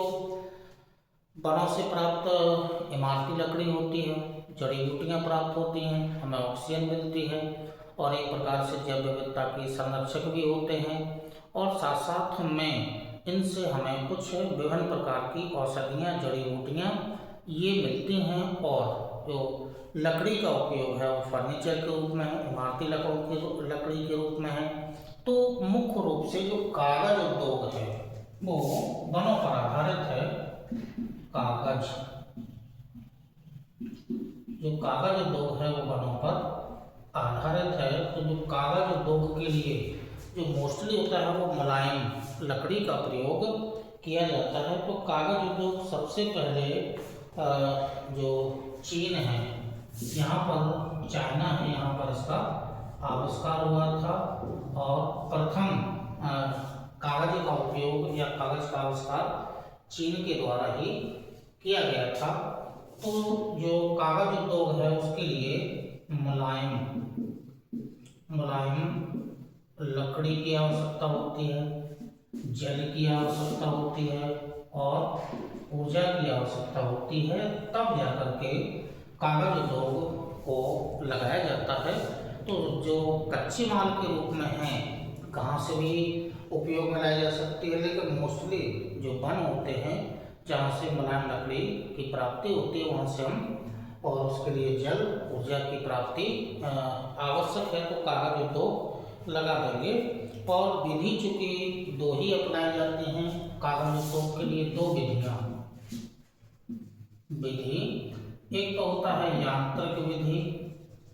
वनों से प्राप्त इमारती लकड़ी होती है, जड़ी बूटियाँ प्राप्त होती हैं, हमें ऑक्सीजन मिलती है और एक प्रकार से जैव विविधता के संरक्षक भी होते हैं। और साथ साथ में इनसे हमें कुछ विभिन्न प्रकार की औषधियाँ, जड़ी बूटियाँ ये मिलती हैं। और जो लकड़ी का उपयोग है वो फर्नीचर के रूप में है, इमारती लकड़ी के रूप में है। तो मुख्य रूप से जो कागज उद्योग है वो वनों पर आधारित है। कागज जो कागज उद्योग है वो वनों पर आधारित है। तो जो कागज उद्योग के लिए जो मोस्टली होता है वो मुलायम लकड़ी का प्रयोग किया जाता है। तो कागज उद्योग सबसे पहले जो चीन है, यहाँ पर चाइना है, यहाँ पर इसका आविष्कार हुआ था। और प्रथम कागज का उपयोग या कागज का आविष्कार चीन के द्वारा ही किया गया था। तो जो कागज उद्योग है उसके लिए मुलायम लकड़ी की आवश्यकता होती है, जल की आवश्यकता होती है और ऊर्जा की आवश्यकता होती है, तब जाकर के कागज उद्योग को लगाया जाता है। तो जो कच्चे माल के रूप में है कहाँ से भी उपयोग में लाई जा सकती है, लेकिन मोस्टली जो वन होते हैं जहाँ से मुलायम लकड़ी की प्राप्ति होती है वहाँ से हम, और उसके लिए जल ऊर्जा की प्राप्ति आवश्यक है, तो कागज उद्योग लगा देंगे। और विधि चूंकि दो ही अपनाई जाती हैं कागज उद्योग के लिए, दो विधि, एक तो होता है यांत्रिक विधि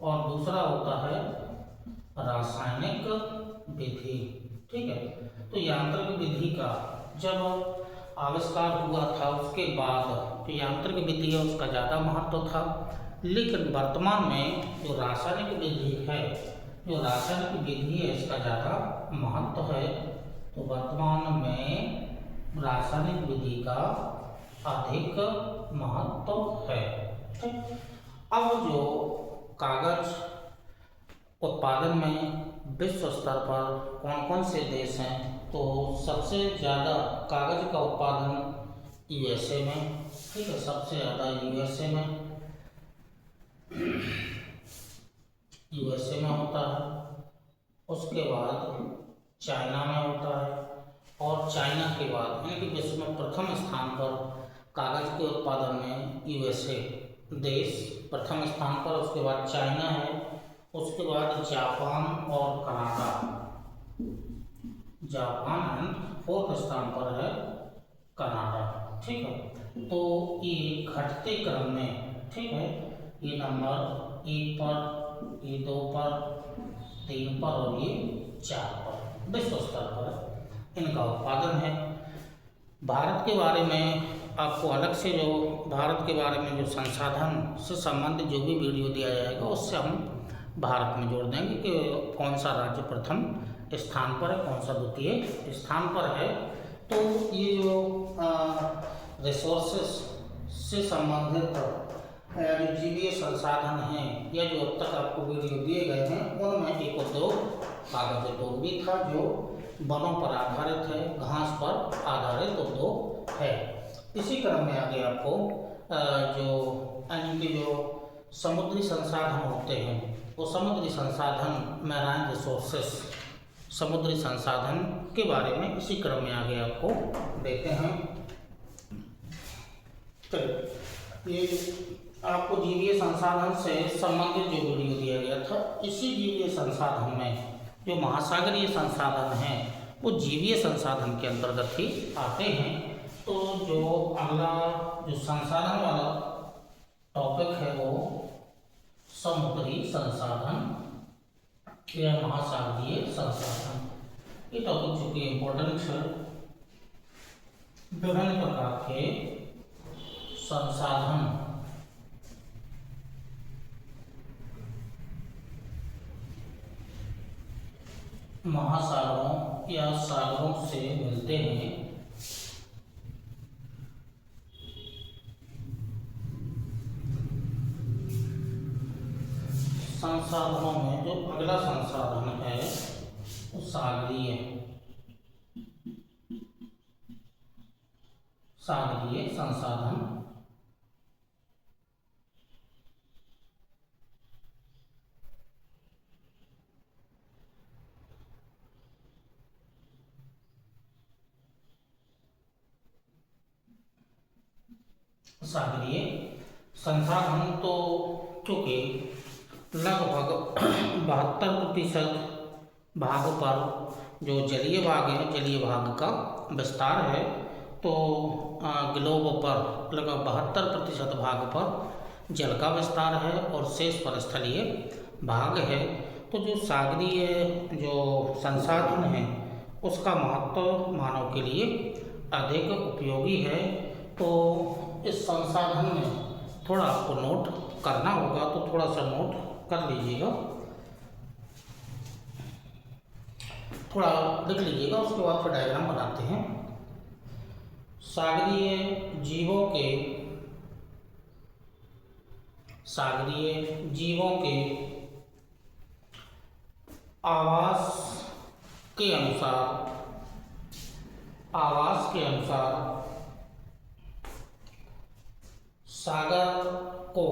और दूसरा होता है रासायनिक विधि। ठीक है, तो यांत्रिक विधि का जब आविष्कार हुआ था उसके बाद जो यांत्रिक विधि है उसका ज़्यादा महत्व था। लेकिन वर्तमान में जो रासायनिक विधि है, इसका ज़्यादा महत्व है। तो वर्तमान में रासायनिक विधि का अधिक महत्व है। ठीक, अब जो कागज उत्पादन में विश्व स्तर पर कौन कौन से देश हैं, तो सबसे ज़्यादा कागज का उत्पादन यूएसए में, ठीक है, सबसे ज़्यादा यूएसए में होता है। उसके बाद चाइना में होता है, और चाइना के बाद यानी कि विश्व में प्रथम स्थान पर कागज के उत्पादन में यूएसए देश प्रथम स्थान पर, उसके बाद चाइना है, उसके बाद जापान और कनाडा। जापान एंड फोर्थ स्थान पर है कनाडा। ठीक है, तो ये घटते क्रम में, ठीक है, ये नंबर 1 पर, ये 2 पर, 3 पर और ये 4 पर विश्व स्तर पर इनका उत्पादन है। भारत के बारे में आपको अलग से जो भारत के बारे में जो संसाधन से संबंधित जो भी वीडियो दिया जाएगा उससे हम भारत में जोड़ देंगे कि कौन सा राज्य प्रथम स्थान पर है, कौन सा द्वितीय स्थान पर है। तो ये जो रिसोर्सेस से संबंधित जो जीवीय संसाधन हैं या जो अब तक आपको वीडियो दिए गए हैं उनमें एक उद्योग कागज उद्योग भी था जो वनों पर आधारित है, घास पर आधारित उद्योग है। इसी क्रम में आगे आपको जो समुद्री संसाधन होते हैं वो समुद्री संसाधन मैराइन रिसोर्सेस, समुद्री संसाधन के बारे में इसी क्रम में आगे आपको देते हैं। ये आपको जीवीय संसाधन से संबंधित जो वीडियो दिया गया था, इसी जीवीय संसाधन में जो महासागरीय संसाधन हैं वो जीवीय संसाधन के अंतर्गत ही आते हैं। तो जो अगला जो संसाधन वाला टॉपिक है वो समुद्री संसाधन या महासागरीय संसाधन। ये टॉपिक चूंकि इम्पोर्टेंट है, विभिन्न प्रकार के संसाधन महासागरों या सागरों से मिलते हैं। संसाधनों में जो अगला संसाधन है वो सागरीय संसाधन। सागरीय संसाधन तो चूँकि लगभग 72% भाग पर जो जलीय भाग है, जलीय भाग का विस्तार है, तो ग्लोब पर लगभग 72% भाग पर जल का विस्तार है और शेष पर स्थलीय भाग है। तो जो सागरीय जो संसाधन है उसका महत्व मानव के लिए अधिक उपयोगी है। तो इस संसाधन में थोड़ा आपको नोट करना होगा, तो थोड़ा सा नोट कर लीजिएगा, थोड़ा लिख लीजिएगा, उसके बाद फिर डायग्राम बनाते हैं। सागरीय जीवों के आवास के अनुसार सागर को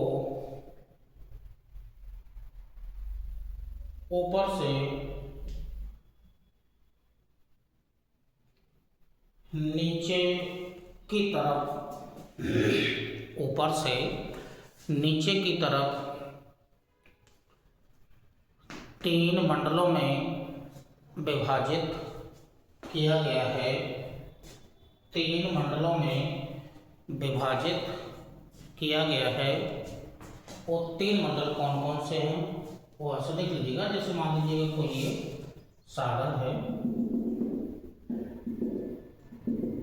ऊपर से नीचे की तरफ 3 मंडलों में विभाजित किया गया है। 3 मंडलों में विभाजित किया गया है। वो 3 मंडल कौन कौन से हैं वो ऐसे देख लीजिएगा। जैसे मान लीजिएगा कोई ये सागर है,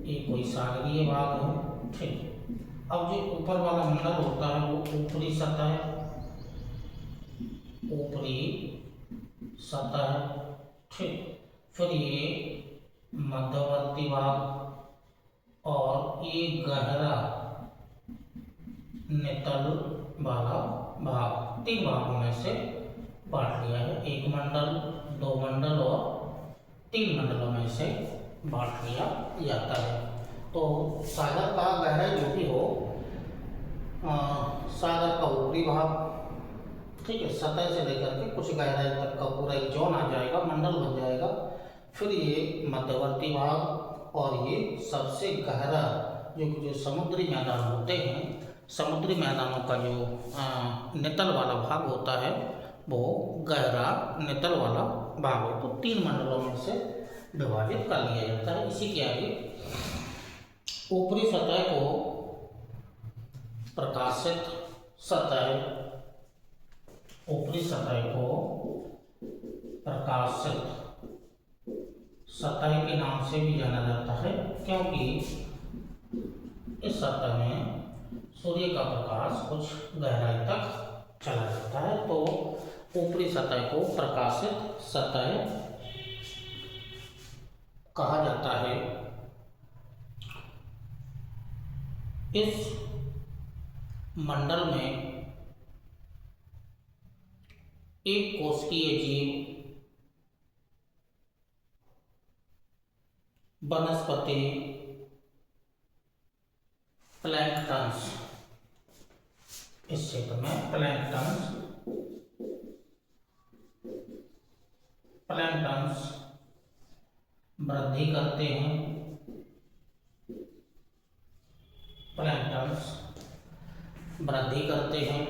ये कोई सागरीय भाग है, ठीक। अब जो ऊपर वाला मंडल होता है वो ऊपरी सतह, ठीक। फिर ये मध्यवर्ती भाग और ये गहरा नितल वाला भाग, 3 भागों में से बांट लिया है। 1 मंडल, 2 मंडल और 3 मंडलों में से बांट लिया जाता है। तो सागर का गहराई जो भी हो, सागर का ऊपरी भाग, ठीक है, सतह से लेकर के कुछ गहराई तक का पूरा एक जोन आ जाएगा, मंडल बन जाएगा। फिर ये मध्यवर्ती भाग और ये सबसे गहरा जो समुद्री मैदान होते हैं, समुद्री मैदानों का जो नितल वाला भाग होता है वो गहरा नितल वाला भाग हो। तो 3 मंडलों में से विभाजित कर लिया जाता है। इसी के आगे ऊपरी सतह को प्रकाशित सतह के नाम से भी जाना जाता है, क्योंकि इस सतह में सूर्य का प्रकाश कुछ गहराई तक चला जाता है। तो ऊपरी सतह को प्रकाशित सतह कहा जाता है। इस मंडल में एक कोशिकीय जीव, वनस्पति, प्लैंक्टन्स, इस क्षेत्र में प्लैंक्टन्स वृद्धि करते हैं। प्लैंक्टन्स वृद्धि करते हैं,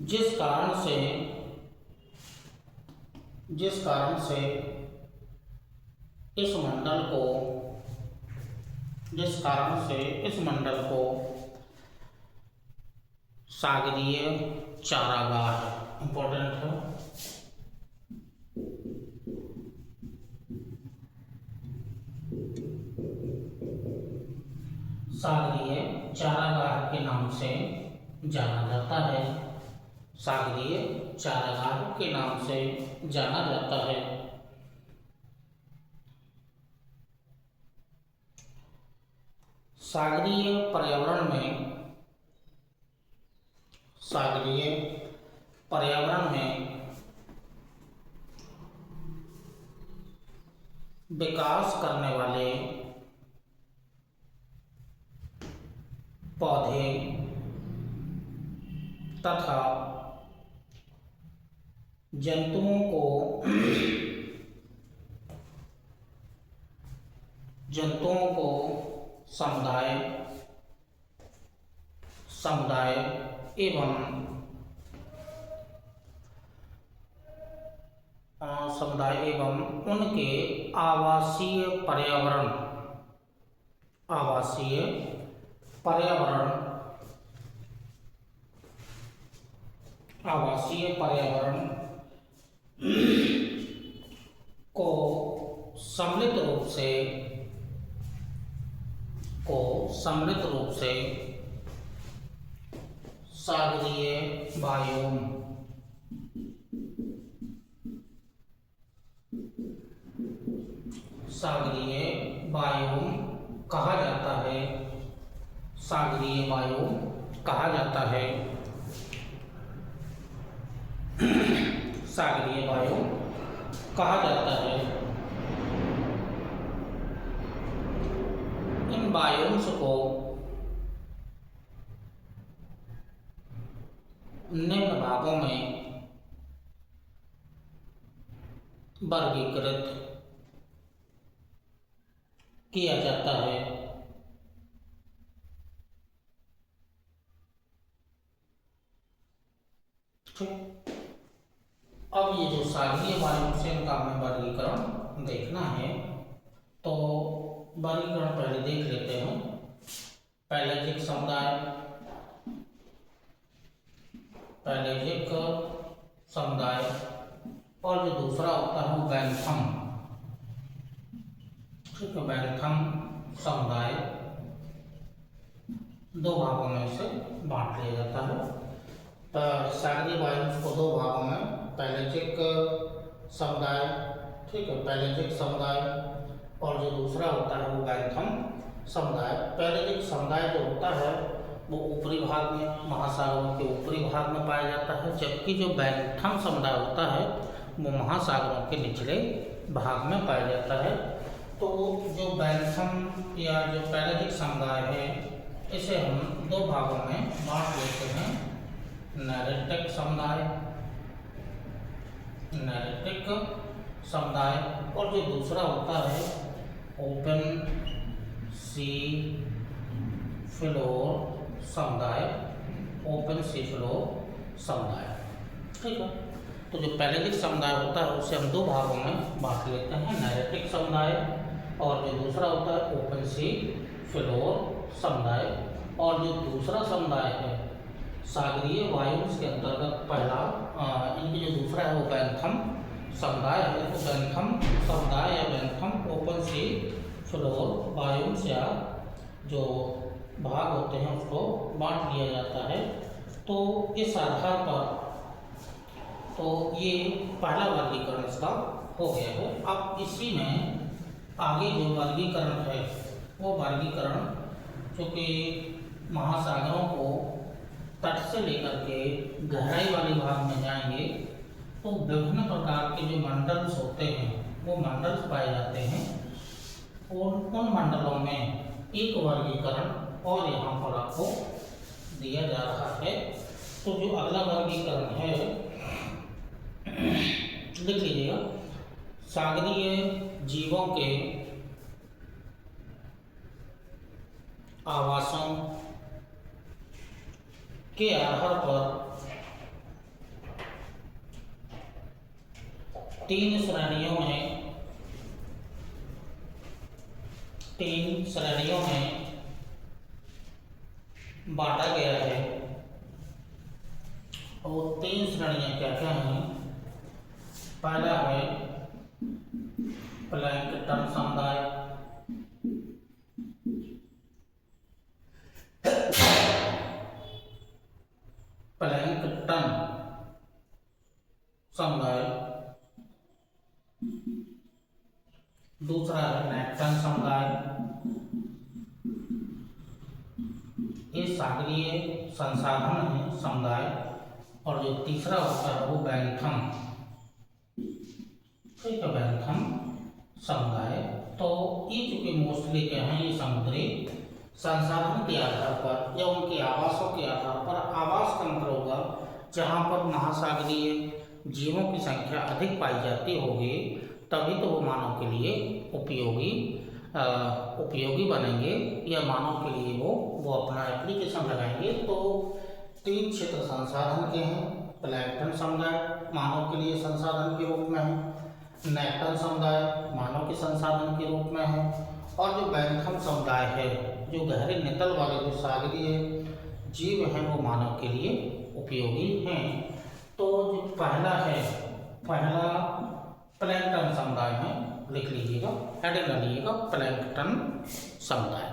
जिस कारण से इस मंडल को सागरीय चारागाह, इंपॉर्टेंट है, सागरीय चारागाह के नाम से जाना जाता है। सागरीय चारागाह के नाम से जाना जाता है। सागरीय पर्यावरण में विकास करने वाले पौधे तथा जंतुओं को समुदाय समुदाय एवं उनके आवासीय पर्यावरण को सम्मिलित रूप से सागरीय बायोम कहा जाता है। सागरीय बायोम कहा जाता है। सागरीय बायोम कहा जाता है। इन बायोम्स को निम्न भागों में वर्गीकृत किया जाता है। अब ये जो सागरीय बायोम से इनका हमें वर्गीकरण देखना है, तो वर्गीकरण पहले देख लेते हैं। पैलेजिक समुदाय और जो दूसरा होता है वो बैंथम। ठीक है, बैंथम समुदाय दो भागों में से बांट लिया जाता है। तो सागरीय बायोम्स को दो भागों में पैलेजिक समुदाय, ठीक है, पैलेजिक समुदाय और जो दूसरा होता है वो बैंथम समुदाय। पैलेजिक समुदाय जो होता है वो ऊपरी भाग में, महासागरों के ऊपरी भाग में पाया जाता है, जबकि जो बैंथम समुदाय होता है वो महासागरों के निचले भाग में पाया जाता है। तो जो बैंथम या जो पैलेजिक समुदाय है, इसे हम दो भागों में बांट लेते हैं। नैरेटिक समुदाय और जो दूसरा होता है ओपन सी फ्लोर समुदाय। ठीक है, तो जो पैलेजिक समुदाय होता है उसे हम दो भागों में बांट लेते हैं, नैरेटिक समुदाय और जो दूसरा होता है ओपन सी फ्लोर समुदाय। और जो दूसरा समुदाय है सागरीय बायोम्स के अंतर्गत पहला, इनकी जो दूसरा है वो बैंथम समुदाय है। तो बैंथम समुदाय या Bentham open sea floor biomes या जो भाग होते हैं उसको बांट लिया जाता है। तो इस आधार पर तो ये पहला वर्गीकरण इसका हो गया है। अब इसी में आगे जो वर्गीकरण है वो वर्गीकरण चूँकि महासागरों को तट से लेकर के गहराई वाले भाग में जाएंगे तो विभिन्न प्रकार के जो मंडल्स होते हैं वो मंडल्स पाए जाते हैं और उन मंडलों में एक वर्गीकरण और यहाँ पर आपको दिया जा रहा है। तो जो अगला वर्गीकरण है लिख लीजिएगा, सागरीय जीवों के आवासों के आधार पर तीन श्रेणियों में बांटा गया है। और तीन श्रेणियां क्या क्या हैं? पहला है प्लैंकटन समुदाय, दूसरा है नेक्टन समुदाय, ये सागरीय संसाधन है समुदाय, और जो तीसरा होता है वो बैंथम, ठीक है, बैंथम समुदाय। तो ये चूंकि मोस्टली क्या है, ये समुद्री संसाधन के आधार पर या उनके आवासों के आधार पर आवास तंत्र होगा, जहाँ पर महासागरीय जीवों की संख्या अधिक पाई जाती होगी, तभी तो वो मानव के लिए उपयोगी उपयोगी बनेंगे या मानव के लिए वो अपना एप्लीकेशन लगाएंगे। तो 3 क्षेत्र संसाधन के हैं। प्लैंकटन समुदाय मानव के लिए संसाधन के रूप में है, नेक्टन समुदाय मानव के संसाधन के रूप में है, और जो बैंथम समुदाय है, जो गहरे नितल वाले जो सागरीय जीव हैं, वो मानव के लिए उपयोगी हैं। तो जो पहला प्लैंकटन समुदाय में लिख लीजिएगा, हेडिंग डालिएगा प्लैंकटन समुदाय,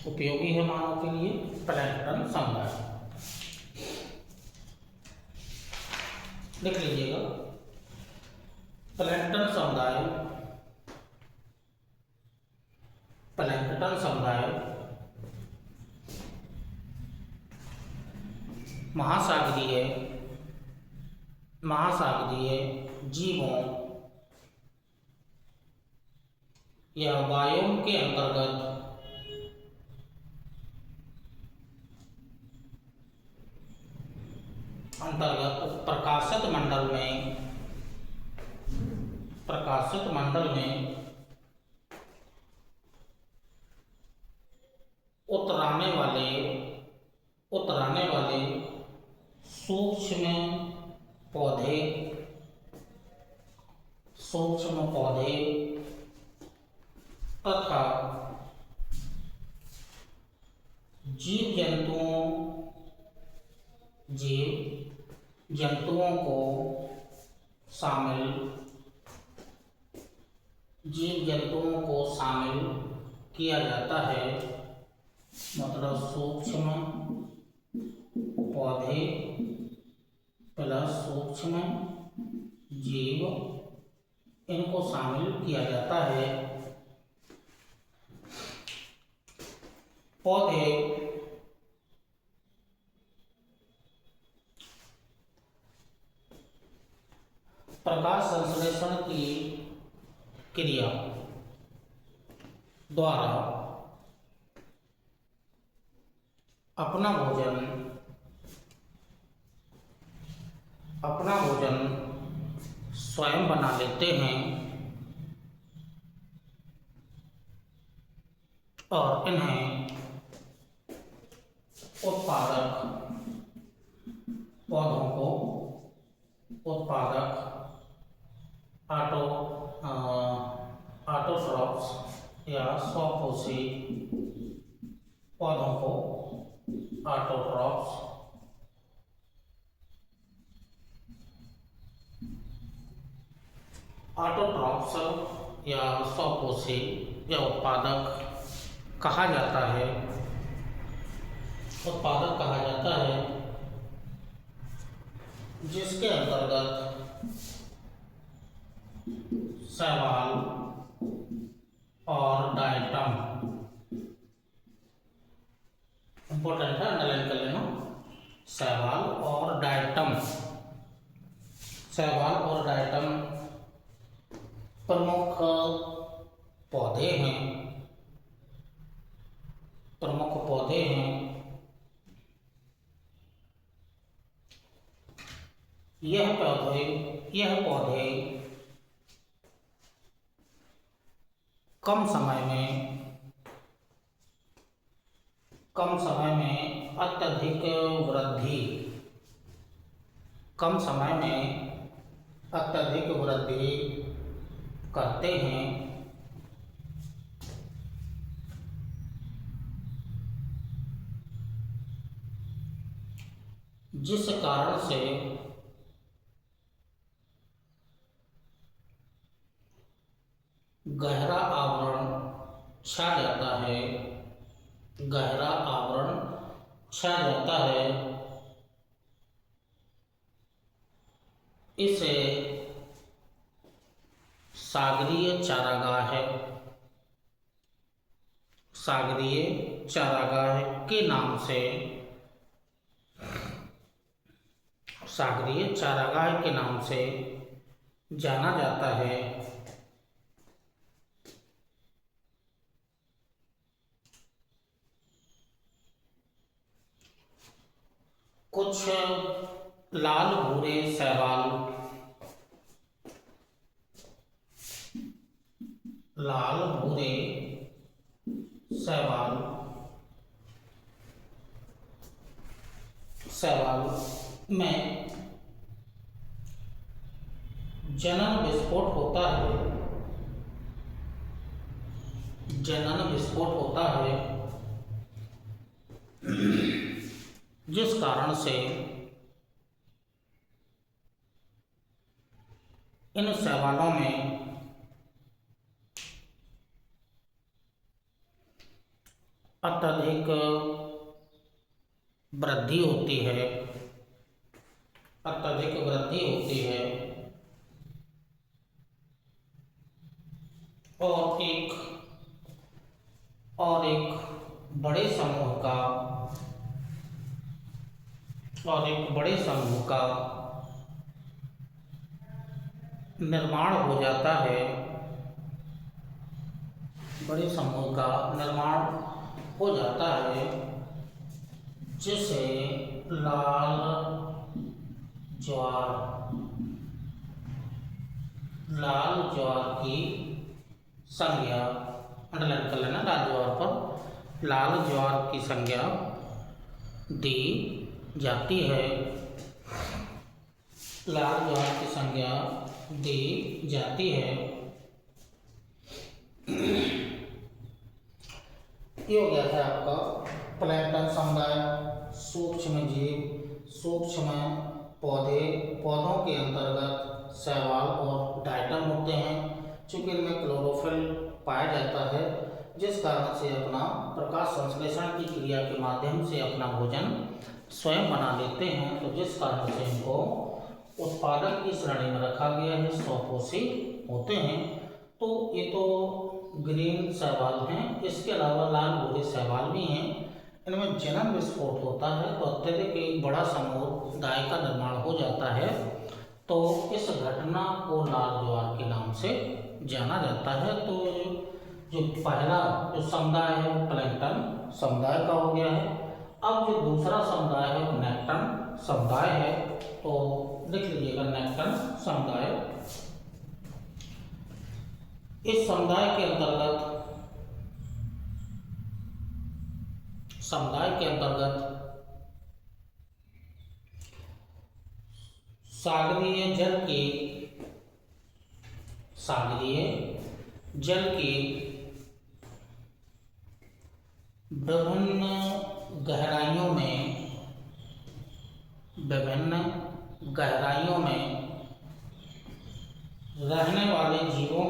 उपयोगी है मानव के लिए प्लैंकटन समुदाय, लिख लीजिएगा प्लैंकटन समुदाय। प्लैंकटन समुदाय महासागरीय जीवों या बायोम के अंतर्गत प्रकाशित मंडल में उतराने वाले सूक्ष्म पौधे तथा जीव जंतुओं को शामिल किया जाता है। मतलब सूक्ष्म पौधे प्लस सूक्ष्म जीव, इनको शामिल किया जाता है। पौधे प्रकाश संश्लेषण की क्रिया द्वारा अपना भोजन स्वयं बना लेते हैं और इन्हें उत्पादक ऑटोट्रॉफ्स या स्वपोषी पौधों को ऑटोट्रॉफ्स या स्वपोषी या उत्पादक कहा जाता है। जिसके अंतर्गत शैवाल और डायटम, इंपॉर्टेंट है, अंडरलाइन कर लेना, शैवाल और डायटम प्रमुख पौधे हैं। यह पौधे कम समय में अत्यधिक वृद्धि करते हैं। जिस कारण से गहरा आवरण छा जाता है। इसे सागरीय चारागाह के नाम से जाना जाता है। कुछ लाल भूरे शैवाल लाल भूरे शैवाल में जनन विस्फोट होता है, जनन विस्फोट होता है, जिस कारण से इन शैवालों में अत्यधिक वृद्धि होती है, अत्यधिक वृद्धि होती है और एक बड़े समूह का निर्माण हो जाता है, बड़े समूह का निर्माण हो जाता है, जिसे लाल ज्वार की संज्ञा, अंडरलाइन कर लेना, लाल ज्वार की संज्ञा दी जाती है, लाल ज्वार की संज्ञा दी जाती है। ये हो गया था आपका प्लैंक्टन समुदाय, सूक्ष्म जीव, सूक्ष्म पौधे, पौधों के अंतर्गत शैवाल और डायटम होते हैं। चूँकि इनमें क्लोरोफिल पाया जाता है, जिस कारण से अपना प्रकाश संश्लेषण की क्रिया के माध्यम से अपना भोजन स्वयं बना लेते हैं, तो जिस कारण से इनको उत्पादक की श्रेणी में रखा गया है, स्वपोषी होते हैं। तो ये तो ग्रीन शैवाल हैं, इसके अलावा लाल भूरे शैवाल भी हैं। इनमें जनन विस्फोट होता है तो अत्यधिक एक बड़ा समुदाय का निर्माण हो जाता है, तो इस घटना को लाल ज्वार के नाम से जाना जाता है। तो जो पहला जो समुदाय है वो प्लैंक्टन समुदाय का हो गया है। अब जो दूसरा समुदाय है वो नेक्टन समुदाय है, तो लिख लीजिएगा नेक्टन समुदाय। इस समुदाय के अंतर्गत सागरीय जल की विभिन्न गहराइयों में रहने वाले जीवों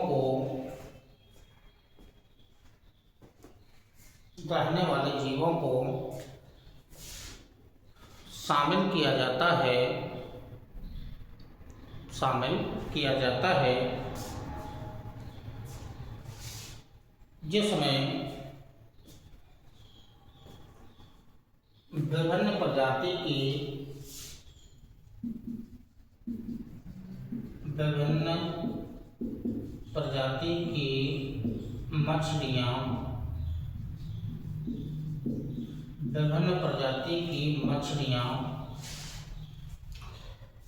को शामिल किया जाता है, जिसमें विभिन्न प्रजाति की मछलियाँ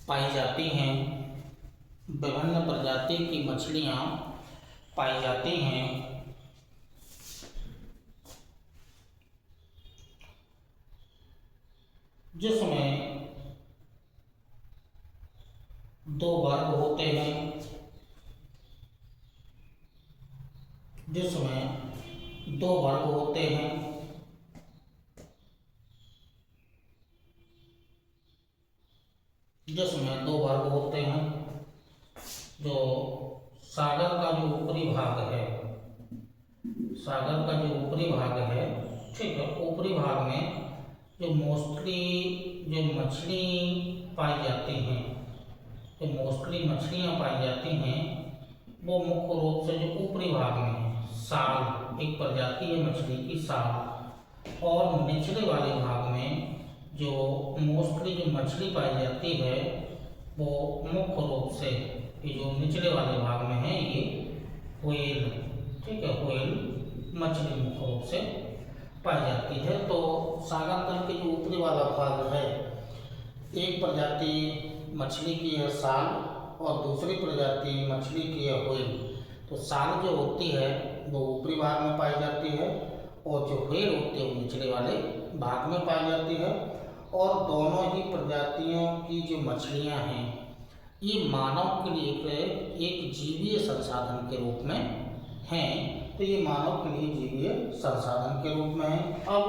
पाई जाती हैं, विभिन्न प्रजाति की मछलियाँ पाई जाती हैं, जिसमें दो वर्ग होते हैं, जिसमें दो वर्ग होते हैं। जो सागर का जो ऊपरी भाग है, ठीक है, ऊपरी भाग में जो मोस्टली जो मछली पाई जाती हैं, जो मोस्टली मछलियाँ पाई जाती हैं, वो मुख्य रूप से जो ऊपरी भाग में है, साल एक प्रजाति है मछली की साल, और निचले वाले भाग में जो मोस्टली जो मछली पाई जाती है वो मुख्य रूप से ये जो निचले वाले भाग में है ये व्हेल, ठीक है, व्हेल मछली मुख्य रूप से पाई जाती है। तो सागर तल के जो ऊपरी वाला भाग है, एक प्रजाति मछली की है साल और दूसरी प्रजाति मछली की है व्हेल। तो तो साल जो होती है वो ऊपरी भाग में पाई जाती है और जो व्हेल होती है वो निचले वाले भाग में पाई जाती है। और दोनों ही प्रजातियों की जो मछलियां हैं ये मानव के लिए एक जीवीय संसाधन के रूप में हैं। तो ये मानव के लिए जीवीय संसाधन के रूप में है। अब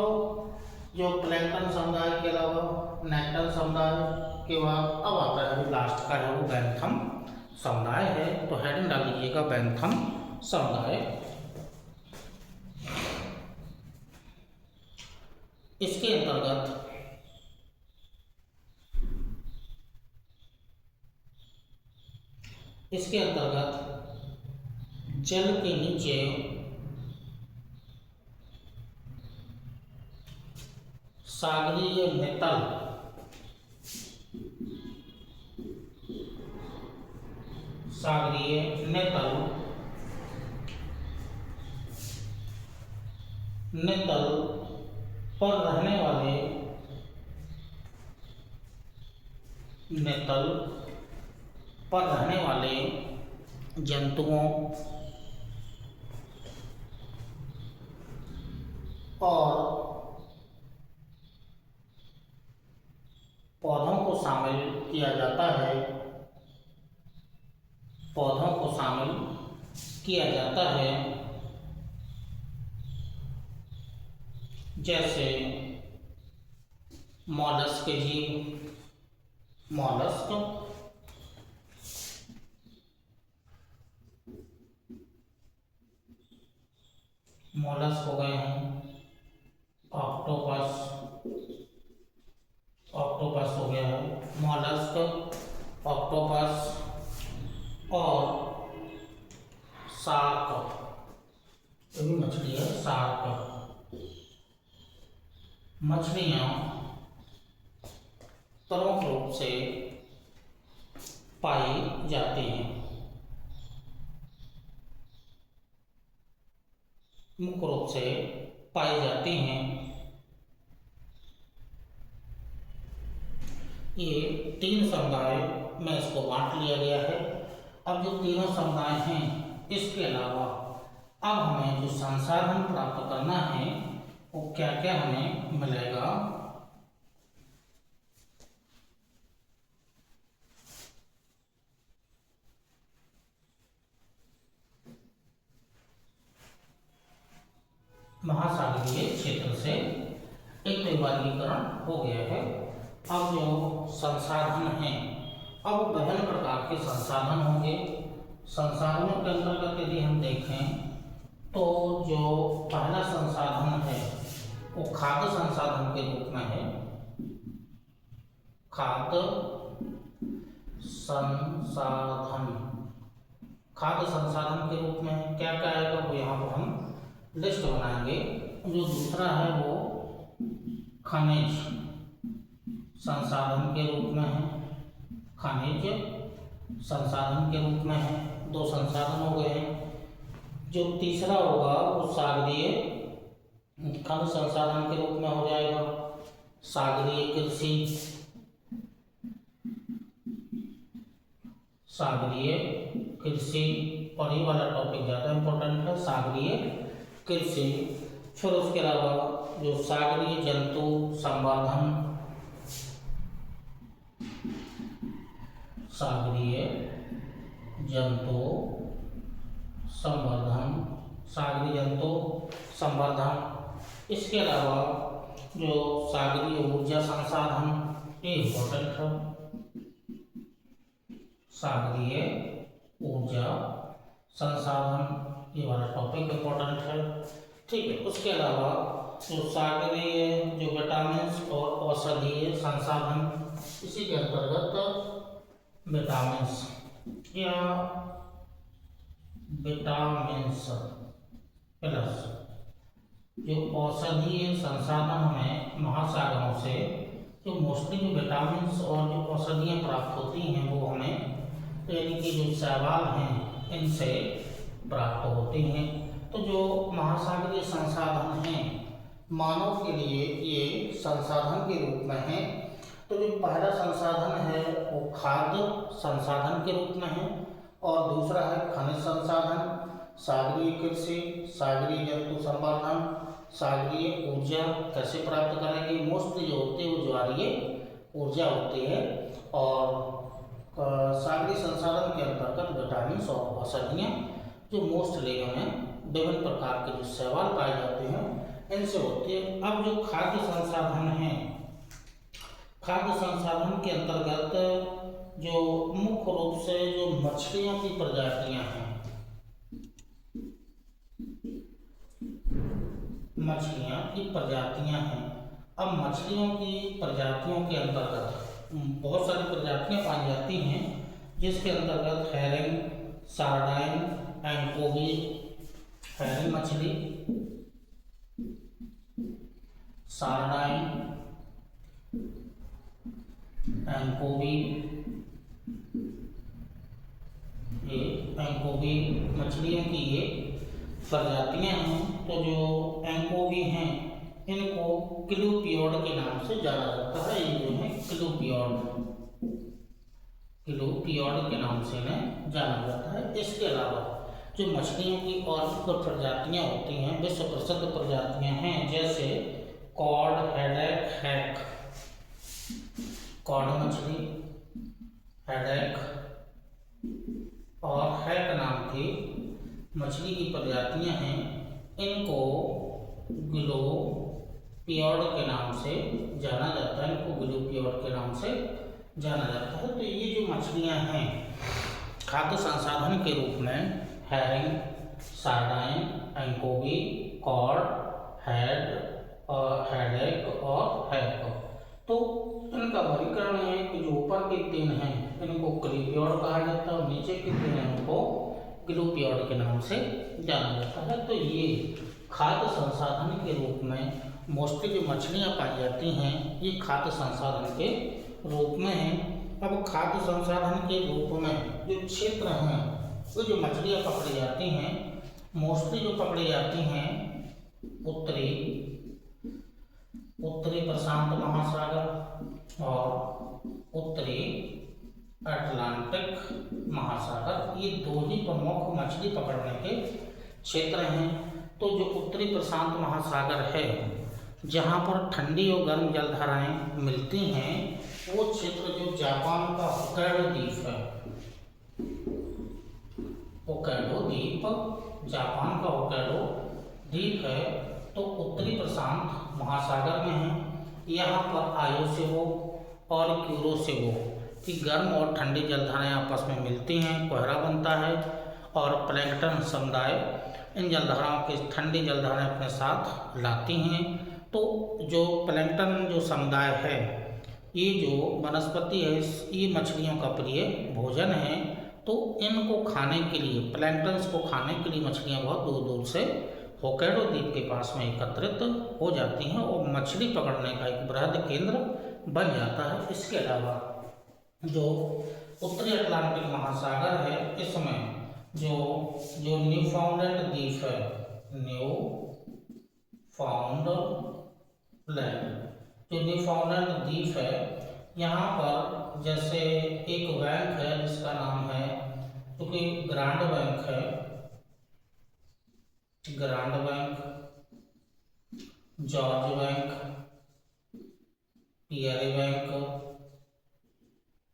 जो प्लैंक्टन समुदाय के अलावा नेक्टन समुदाय के बाद अब आता है लास्ट का है वो बैंथम समुदाय है। तो हेडिंग डाल लीजिएगा बैंथम समुदाय। इसके अंतर्गत जल के नीचे सागरीय नेतल पर रहने वाले जंतुओं और पौधों को शामिल किया जाता है, जैसे मॉलस्क हो गए हैं, ऑक्टोपस हो गया है, मॉलस्क, ऑक्टोपस और शार्क, ये भी मछली है शार्क। मछलियां प्रमुख रूप से पाई जाती हैं। ये 3 समुदाय में इसको बांट लिया गया है। अब जो तीनों समुदाय हैं इसके अलावा अब हमें जो संसाधन प्राप्त करना है वो क्या क्या हमें मिलेगा। महासागरीय क्षेत्र से एक वर्गीकरण हो गया है। अब जो संसाधन हैं, अब विभिन्न प्रकार के संसाधन होंगे। संसाधनों के अंतर्गत यदि हम देखें तो जो पहला संसाधन है वो खाद्य संसाधन के रूप में है। खाद्य संसाधन के रूप में क्या क्या आएगा वो यहाँ पर हम लिस्ट बनाएंगे। जो दूसरा है वो खनिज संसाधन के रूप में है, खनिज संसाधन के रूप में है। 2 संसाधन हो गए हैं। जो तीसरा होगा वो सागरीय खनिज संसाधन के रूप में हो जाएगा। सागरीय कृषि और ये वाला टॉपिक ज़्यादा इम्पोर्टेंट है, सागरीय कृषि। फिर उसके अलावा जो सागरीय जंतु संवर्धन, सागरीय जंतु संवर्धन। इसके अलावा जो सागरीय ऊर्जा संसाधन, ये इम्पोर्टेंट है, सागरीय ऊर्जा संसाधन, ये वाला टॉपिक इम्पोर्टेंट है। ठीक है। उसके अलावा जो सागरीय जो विटामिन और औषधीय संसाधन, इसी के अंतर्गत विटामिन्स प्लस जो औषधीय संसाधन हमें महासागरों से जो मोस्टली जो विटामिन्स और जो औषधियाँ प्राप्त होती हैं वो हमें यानी कि जो शैवाल हैं इनसे प्राप्त होती हैं। तो जो महासागरीय संसाधन हैं मानव के लिए ये संसाधन के रूप में हैं। तो जो पहला संसाधन है वो खाद्य संसाधन के रूप में है और दूसरा है खनिज संसाधन सागरीय कृषि, सागरीय जंतु संवर्धन, सागरीय ऊर्जा कैसे प्राप्त करेंगे। मोस्टली जो होती है वो ज्वारीय ऊर्जा होती है। और सागरीय संसाधन के अंतर्गत विटामिन और औषधियाँ जो मोस्टली हमें विभिन्न प्रकार के जो शैवाल पाए जाते हैं इनसे होती है। अब जो खाद्य संसाधन हैं, खाद्य संसाधन के अंतर्गत जो मुख्य रूप से जो मछलियों की प्रजातियां हैं, मछलियां की प्रजातियां हैं। अब मछलियों की प्रजातियों के अंतर्गत बहुत सारी प्रजातियां पाई जाती हैं, जिसके अंतर्गत हैरिंग, सारडाइन, एंकोवी, हैरिंग मछली, सारडाइन, एंकोवी, ये एंकोवी मछलियों की ये प्रजातियां हैं। तो जो एंकोवी हैं इनको क्लूपियोड के नाम से जाना जाता है। ये जो है क्लूपियोड के नाम से इन्हें जाना जाता है। इसके अलावा जो मछलियों की और कुछ प्रजातियां होती हैं, विश्व प्रसिद्ध प्रजातियां हैं, जैसे कॉड, हेडेक, हैक। कॉड मछली, हेडेक और हैक नाम की मछली की प्रजातियां हैं। इनको ग्लूपियोड के नाम से जाना जाता है। इनको ग्लूपियोड के नाम से जाना जाता है। तो ये जो मछलियां हैं खाद्य संसाधन के रूप में हैरिंग, सारडाइन, एंकोवी, कॉड, हेडेक और हैक। तो इनका वर्गीकरण है कि जो ऊपर के तीन हैं इनको क्लूपियोड कहा जाता है और नीचे के तीन हैं उनको ग्लूपियोड के नाम से जाना जाता है। तो ये खाद्य संसाधन के रूप में मोस्टली जो मछलियाँ पाई जाती हैं ये खाद्य संसाधन के रूप में हैं। अब खाद्य संसाधन के रूप में जो क्षेत्र हैं वो जो मछलियाँ पकड़ी जाती हैं मोस्टली जो पकड़ी जाती हैं उत्तरी प्रशांत महासागर और उत्तरी अटलांटिक महासागर, ये दो ही प्रमुख मछली पकड़ने के क्षेत्र हैं। तो जो उत्तरी प्रशांत महासागर है जहाँ पर ठंडी और गर्म जलधाराएं मिलती हैं वो क्षेत्र जो जापान का होक्काइडो द्वीप है, होक्काइडो द्वीप जापान का होक्काइडो द्वीप है, तो उत्तरी प्रशांत महासागर में है। यहाँ पर आयोसेवो और क्यूरोसेवो की गर्म और ठंडी जलधाराएं आपस में मिलती हैं, कोहरा बनता है और प्लैंकटन समुदाय इन जलधाराओं की ठंडी जलधाराएं अपने साथ लाती हैं। तो जो प्लैंकटन जो समुदाय है ये जो वनस्पति है ये मछलियों का प्रिय भोजन है। तो इनको खाने के लिए, प्लैंकटन्स को खाने के लिए मछलियाँ बहुत दूर दूर से होक्काइडो द्वीप के पास में एकत्रित हो जाती हैं और मछली पकड़ने का एक बृहद केंद्र बन जाता है। इसके अलावा जो उत्तरी अटलांटिक महासागर है इसमें जो न्यूफाउंडलैंड द्वीप है, न्यूफाउंडलैंड द्वीप है, यहाँ पर जैसे एक बैंक है जिसका नाम है, क्योंकि ग्रांड बैंक है, grand bank, George bank, Pierre bank,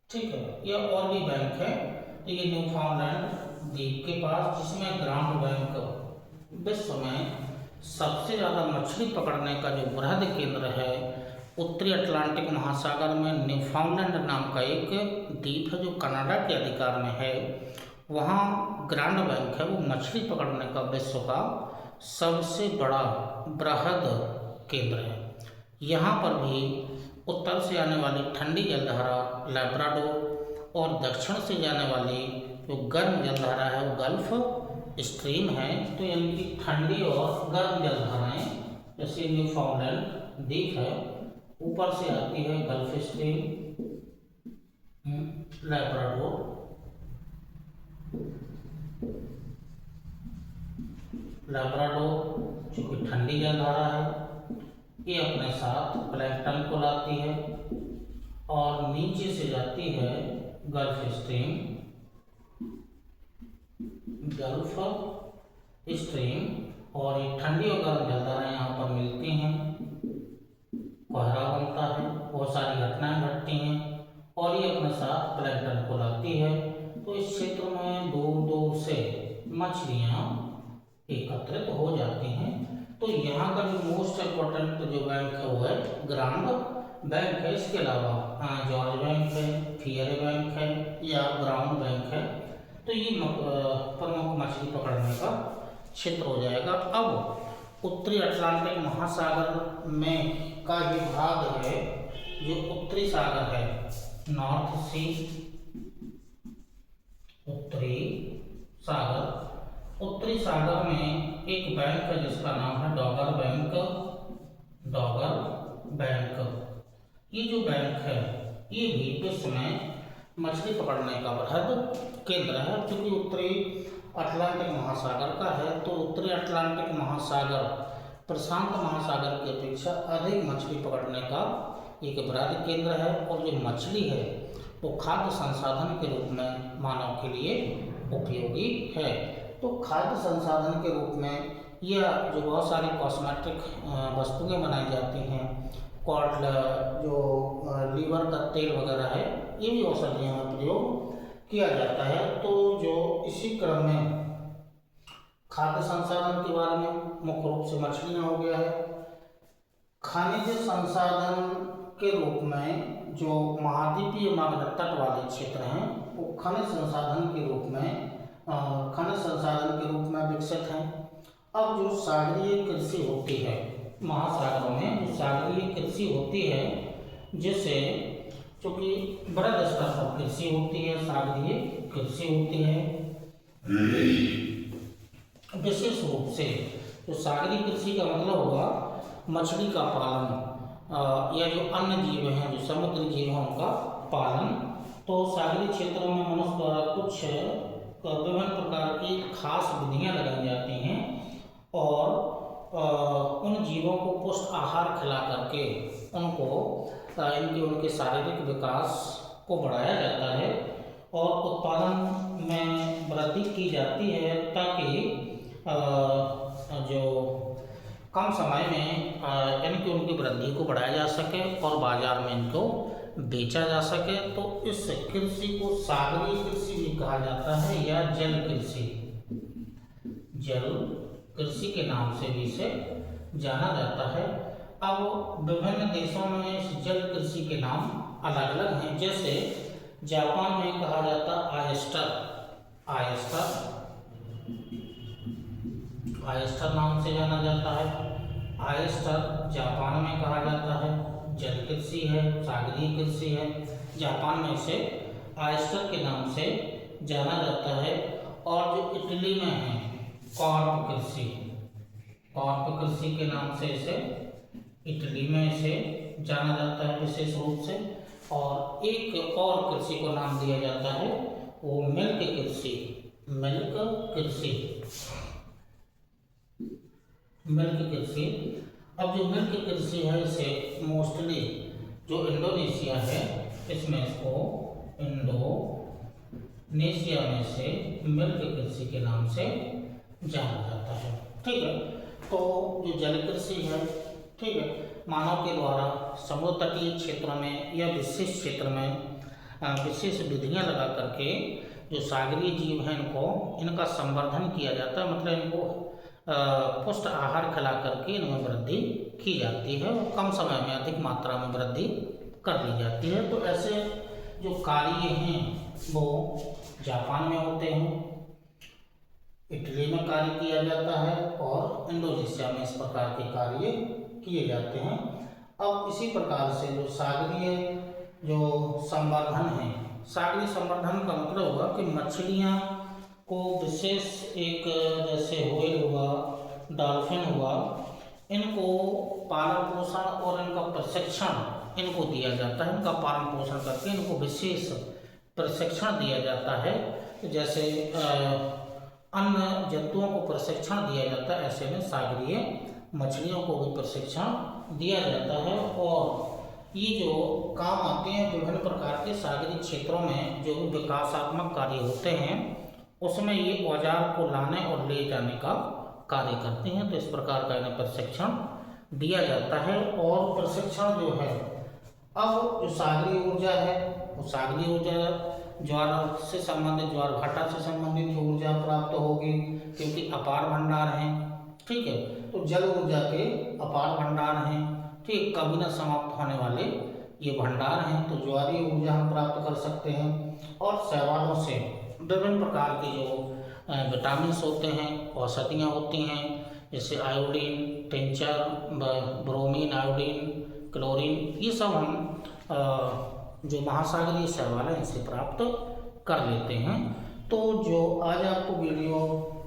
ठीक है, या और भी बैंक है। तो ये न्यूफाउंडलैंड द्वीप के पास जिसमें ग्रांड बैंक विश्व में सबसे ज़्यादा मछली पकड़ने का जो बृहद केंद्र है उत्तरी अटलांटिक महासागर में न्यूफाउंडलैंड नाम का एक द्वीप है जो कनाडा के अधिकार में है। वहाँ ग्रांड बैंक है, वो मछली पकड़ने का विश्व का सबसे बड़ा बृहद केंद्र है। यहाँ पर भी उत्तर से आने वाली ठंडी जलधारा लैब्राडोर और दक्षिण से जाने वाली जो गर्म जलधारा है वो गल्फ स्ट्रीम है। तो इनकी ठंडी और गर्म जलधाराएं जैसे न्यूफाउंडलैंड द्वीप है, ऊपर से आती है गल्फ स्ट्रीम, लैब्राडोर, जो कि ठंडी जलधारा है, ये अपने साथ प्लैंकटन को लाती है और नीचे से जाती है गल्फ स्ट्रीम, गल्फ स्ट्रीम और ये ठंडी और गर्म जलधाराएं यहाँ पर मिलती हैं, कोहरा बनता है, बहुत सारी घटनाएं घटती हैं और ये अपने साथ प्लैंटन को लाती है। तो इस क्षेत्र में दूर दूर से मछलियाँ एकत्रित हो जाती हैं। तो यहाँ का जो मोस्ट इम्पोर्टेंट जो बैंक है वो है ग्राउंड बैंक है। इसके अलावा जॉर्ज बैंक है, फियरे बैंक है या ब्राउन बैंक है। तो ये प्रमुख मछली पकड़ने का क्षेत्र हो जाएगा। अब उत्तरी अटलांटिक महासागर में का ये भाग है जो उत्तरी सागर है, नॉर्थ सी, उत्तरी सागर। उत्तरी सागर में एक बैंक है जिसका नाम है डॉगर बैंक। डॉगर बैंक, ये जो बैंक है ये भी विश्व में मछली पकड़ने का बृहद केंद्र है। क्योंकि उत्तरी अटलांटिक महासागर का है तो उत्तरी अटलांटिक महासागर प्रशांत महासागर की अपेक्षा अधिक मछली पकड़ने का एक बृहद केंद्र है। और जो मछली है वो खाद्य संसाधन के रूप में मानव के लिए उपयोगी है। तो खाद्य संसाधन के रूप में यह जो बहुत सारी कॉस्मेटिक वस्तुएं बनाई जाती हैं, कॉड जो लीवर का तेल वगैरह है, ये भी औषधियों में प्रयोग किया जाता है। तो जो इसी क्रम में खाद्य संसाधन के बारे में मुख्य रूप से मछलियाँ हो गया है। खनिज संसाधन के रूप में जो महाद्वीपीय मार्ग तट वाले क्षेत्र हैं वो खनिज संसाधन के रूप में विकसित हैं। अब जो सागरीय कृषि होती है महासागरों में, जो सागरीय कृषि होती है जिसे चूँकि बृहद स्तर पर कृषि होती है, सागरीय कृषि होती है। विशेष रूप से जो सागरीय कृषि का मतलब होगा मछली का पालन या जो अन्य जीव हैं, जो समुद्री जीव हैं उनका पालन। तो सागरीय क्षेत्रों में मनुष्य द्वारा कुछ विभिन्न प्रकार की खास विधियाँ लगाई जाती हैं और उन जीवों को पुष्ट आहार खिला करके उनके शारीरिक विकास को बढ़ाया जाता है और उत्पादन में वृद्धि की जाती है ताकि जो कम समय में इनकी उनकी वृद्धि को बढ़ाया जा सके और बाजार में इनको बेचा जा सके। तो इस कृषि को सागरीय कृषि भी कहा जाता है या जल कृषि, जल कृषि के नाम से भी इसे जाना जाता है। अब विभिन्न देशों में इस जल कृषि के नाम अलग अलग हैं। जैसे जापान में कहा जाता आयस्टर नाम से जाना जाता है। आयस्टर जापान में कहा जाता है, जल कृषि है, सागरीय कृषि है। जापान में इसे आयस्टर के नाम से जाना जाता है। और जो इटली में है कॉर्प कृषि के नाम से इसे इटली में इसे जाना जाता है विशेष रूप से। और एक और कृषि को नाम दिया जाता है वो मिल्क कृषि। अब जो मिल्क कृषि है इसे मोस्टली जो इंडोनेशिया है इसमें इसको इंडोनेशिया में से मिल्क कृषि के नाम से जाना जाता है। ठीक है। तो जो जल कृषि है, ठीक है, मानव के द्वारा समुद्र तटीय क्षेत्रों में या विशेष क्षेत्र में विशेष विधियां लगा करके जो सागरीय जीव हैं इनका संवर्धन किया जाता है। मतलब इनको पुष्ट आहार खिला करके इनमें वृद्धि की जाती है और कम समय में अधिक मात्रा में वृद्धि कर ली जाती है। तो ऐसे जो कार्य हैं वो जापान में होते हैं, इटली में कार्य किया जाता है और इंडोनेशिया में इस प्रकार के कार्य किए जाते हैं। अब इसी प्रकार से जो सागरीय जो संवर्धन है, सागरीय संवर्धन का मतलब हुआ कि मछलियाँ को विशेष एक जैसे व्हेल हुआ, डॉल्फिन हुआ, इनको पालन पोषण और इनका प्रशिक्षण इनको दिया जाता है। इनका पालन पोषण करके इनको विशेष प्रशिक्षण दिया जाता है। जैसे अन्य जंतुओं को प्रशिक्षण दिया जाता है, ऐसे में सागरीय मछलियों को भी प्रशिक्षण दिया जाता है। और ये जो काम आते हैं विभिन्न प्रकार के सागरीय क्षेत्रों में जो भी विकासात्मक कार्य होते हैं उसमें ये औजार को लाने और ले जाने का कार्य करते हैं। तो इस प्रकार का इन्हें प्रशिक्षण दिया जाता है। और प्रशिक्षण जो है, अब जो सागरीय ऊर्जा है, वो सागरीय ऊर्जा ज्वार से संबंधित, ज्वार भाटा से संबंधित ऊर्जा प्राप्त होगी, क्योंकि अपार भंडार हैं। ठीक है, तो जल ऊर्जा के अपार भंडार हैं। ठीक, कभी न समाप्त होने वाले ये भंडार हैं। तो ज्वारीय ऊर्जा हम प्राप्त कर सकते हैं। और शैवालों से विभिन्न प्रकार के जो विटामिन होते हैं, औषधियाँ होती हैं, जैसे iodine, tincture, bromine, iodine, chlorine, ये सब हम जो महासागरीय शैवाल है इनसे प्राप्त कर लेते हैं। तो जो आज आपको वीडियो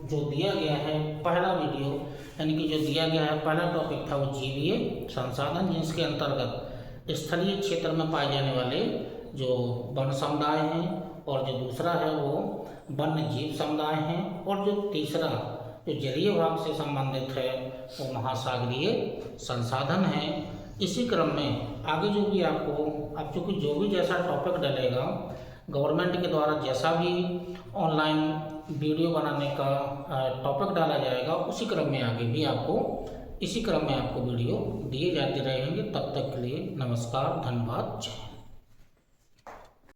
जो दिया गया है, पहला वीडियो यानी कि जो दिया गया है, पहला टॉपिक था वो जीवीय संसाधन, जिसके अंतर्गत स्थलीय क्षेत्र में पाए जाने वाले जो वन समुदाय हैं, और जो दूसरा है वो वन्य जीव समुदाय हैं, और जो तीसरा जो जलीय भाग से संबंधित है वो महासागरीय संसाधन है। इसी क्रम में आगे जो भी आपको अब चूँकि जो भी जैसा टॉपिक डलेगा, गवर्नमेंट के द्वारा जैसा भी ऑनलाइन वीडियो बनाने का टॉपिक डाला जाएगा, उसी क्रम में आगे भी आपको इसी क्रम में आपको वीडियो दिए जाते रहेंगे। तब तक के लिए नमस्कार, धन्यवाद, जय हिंद।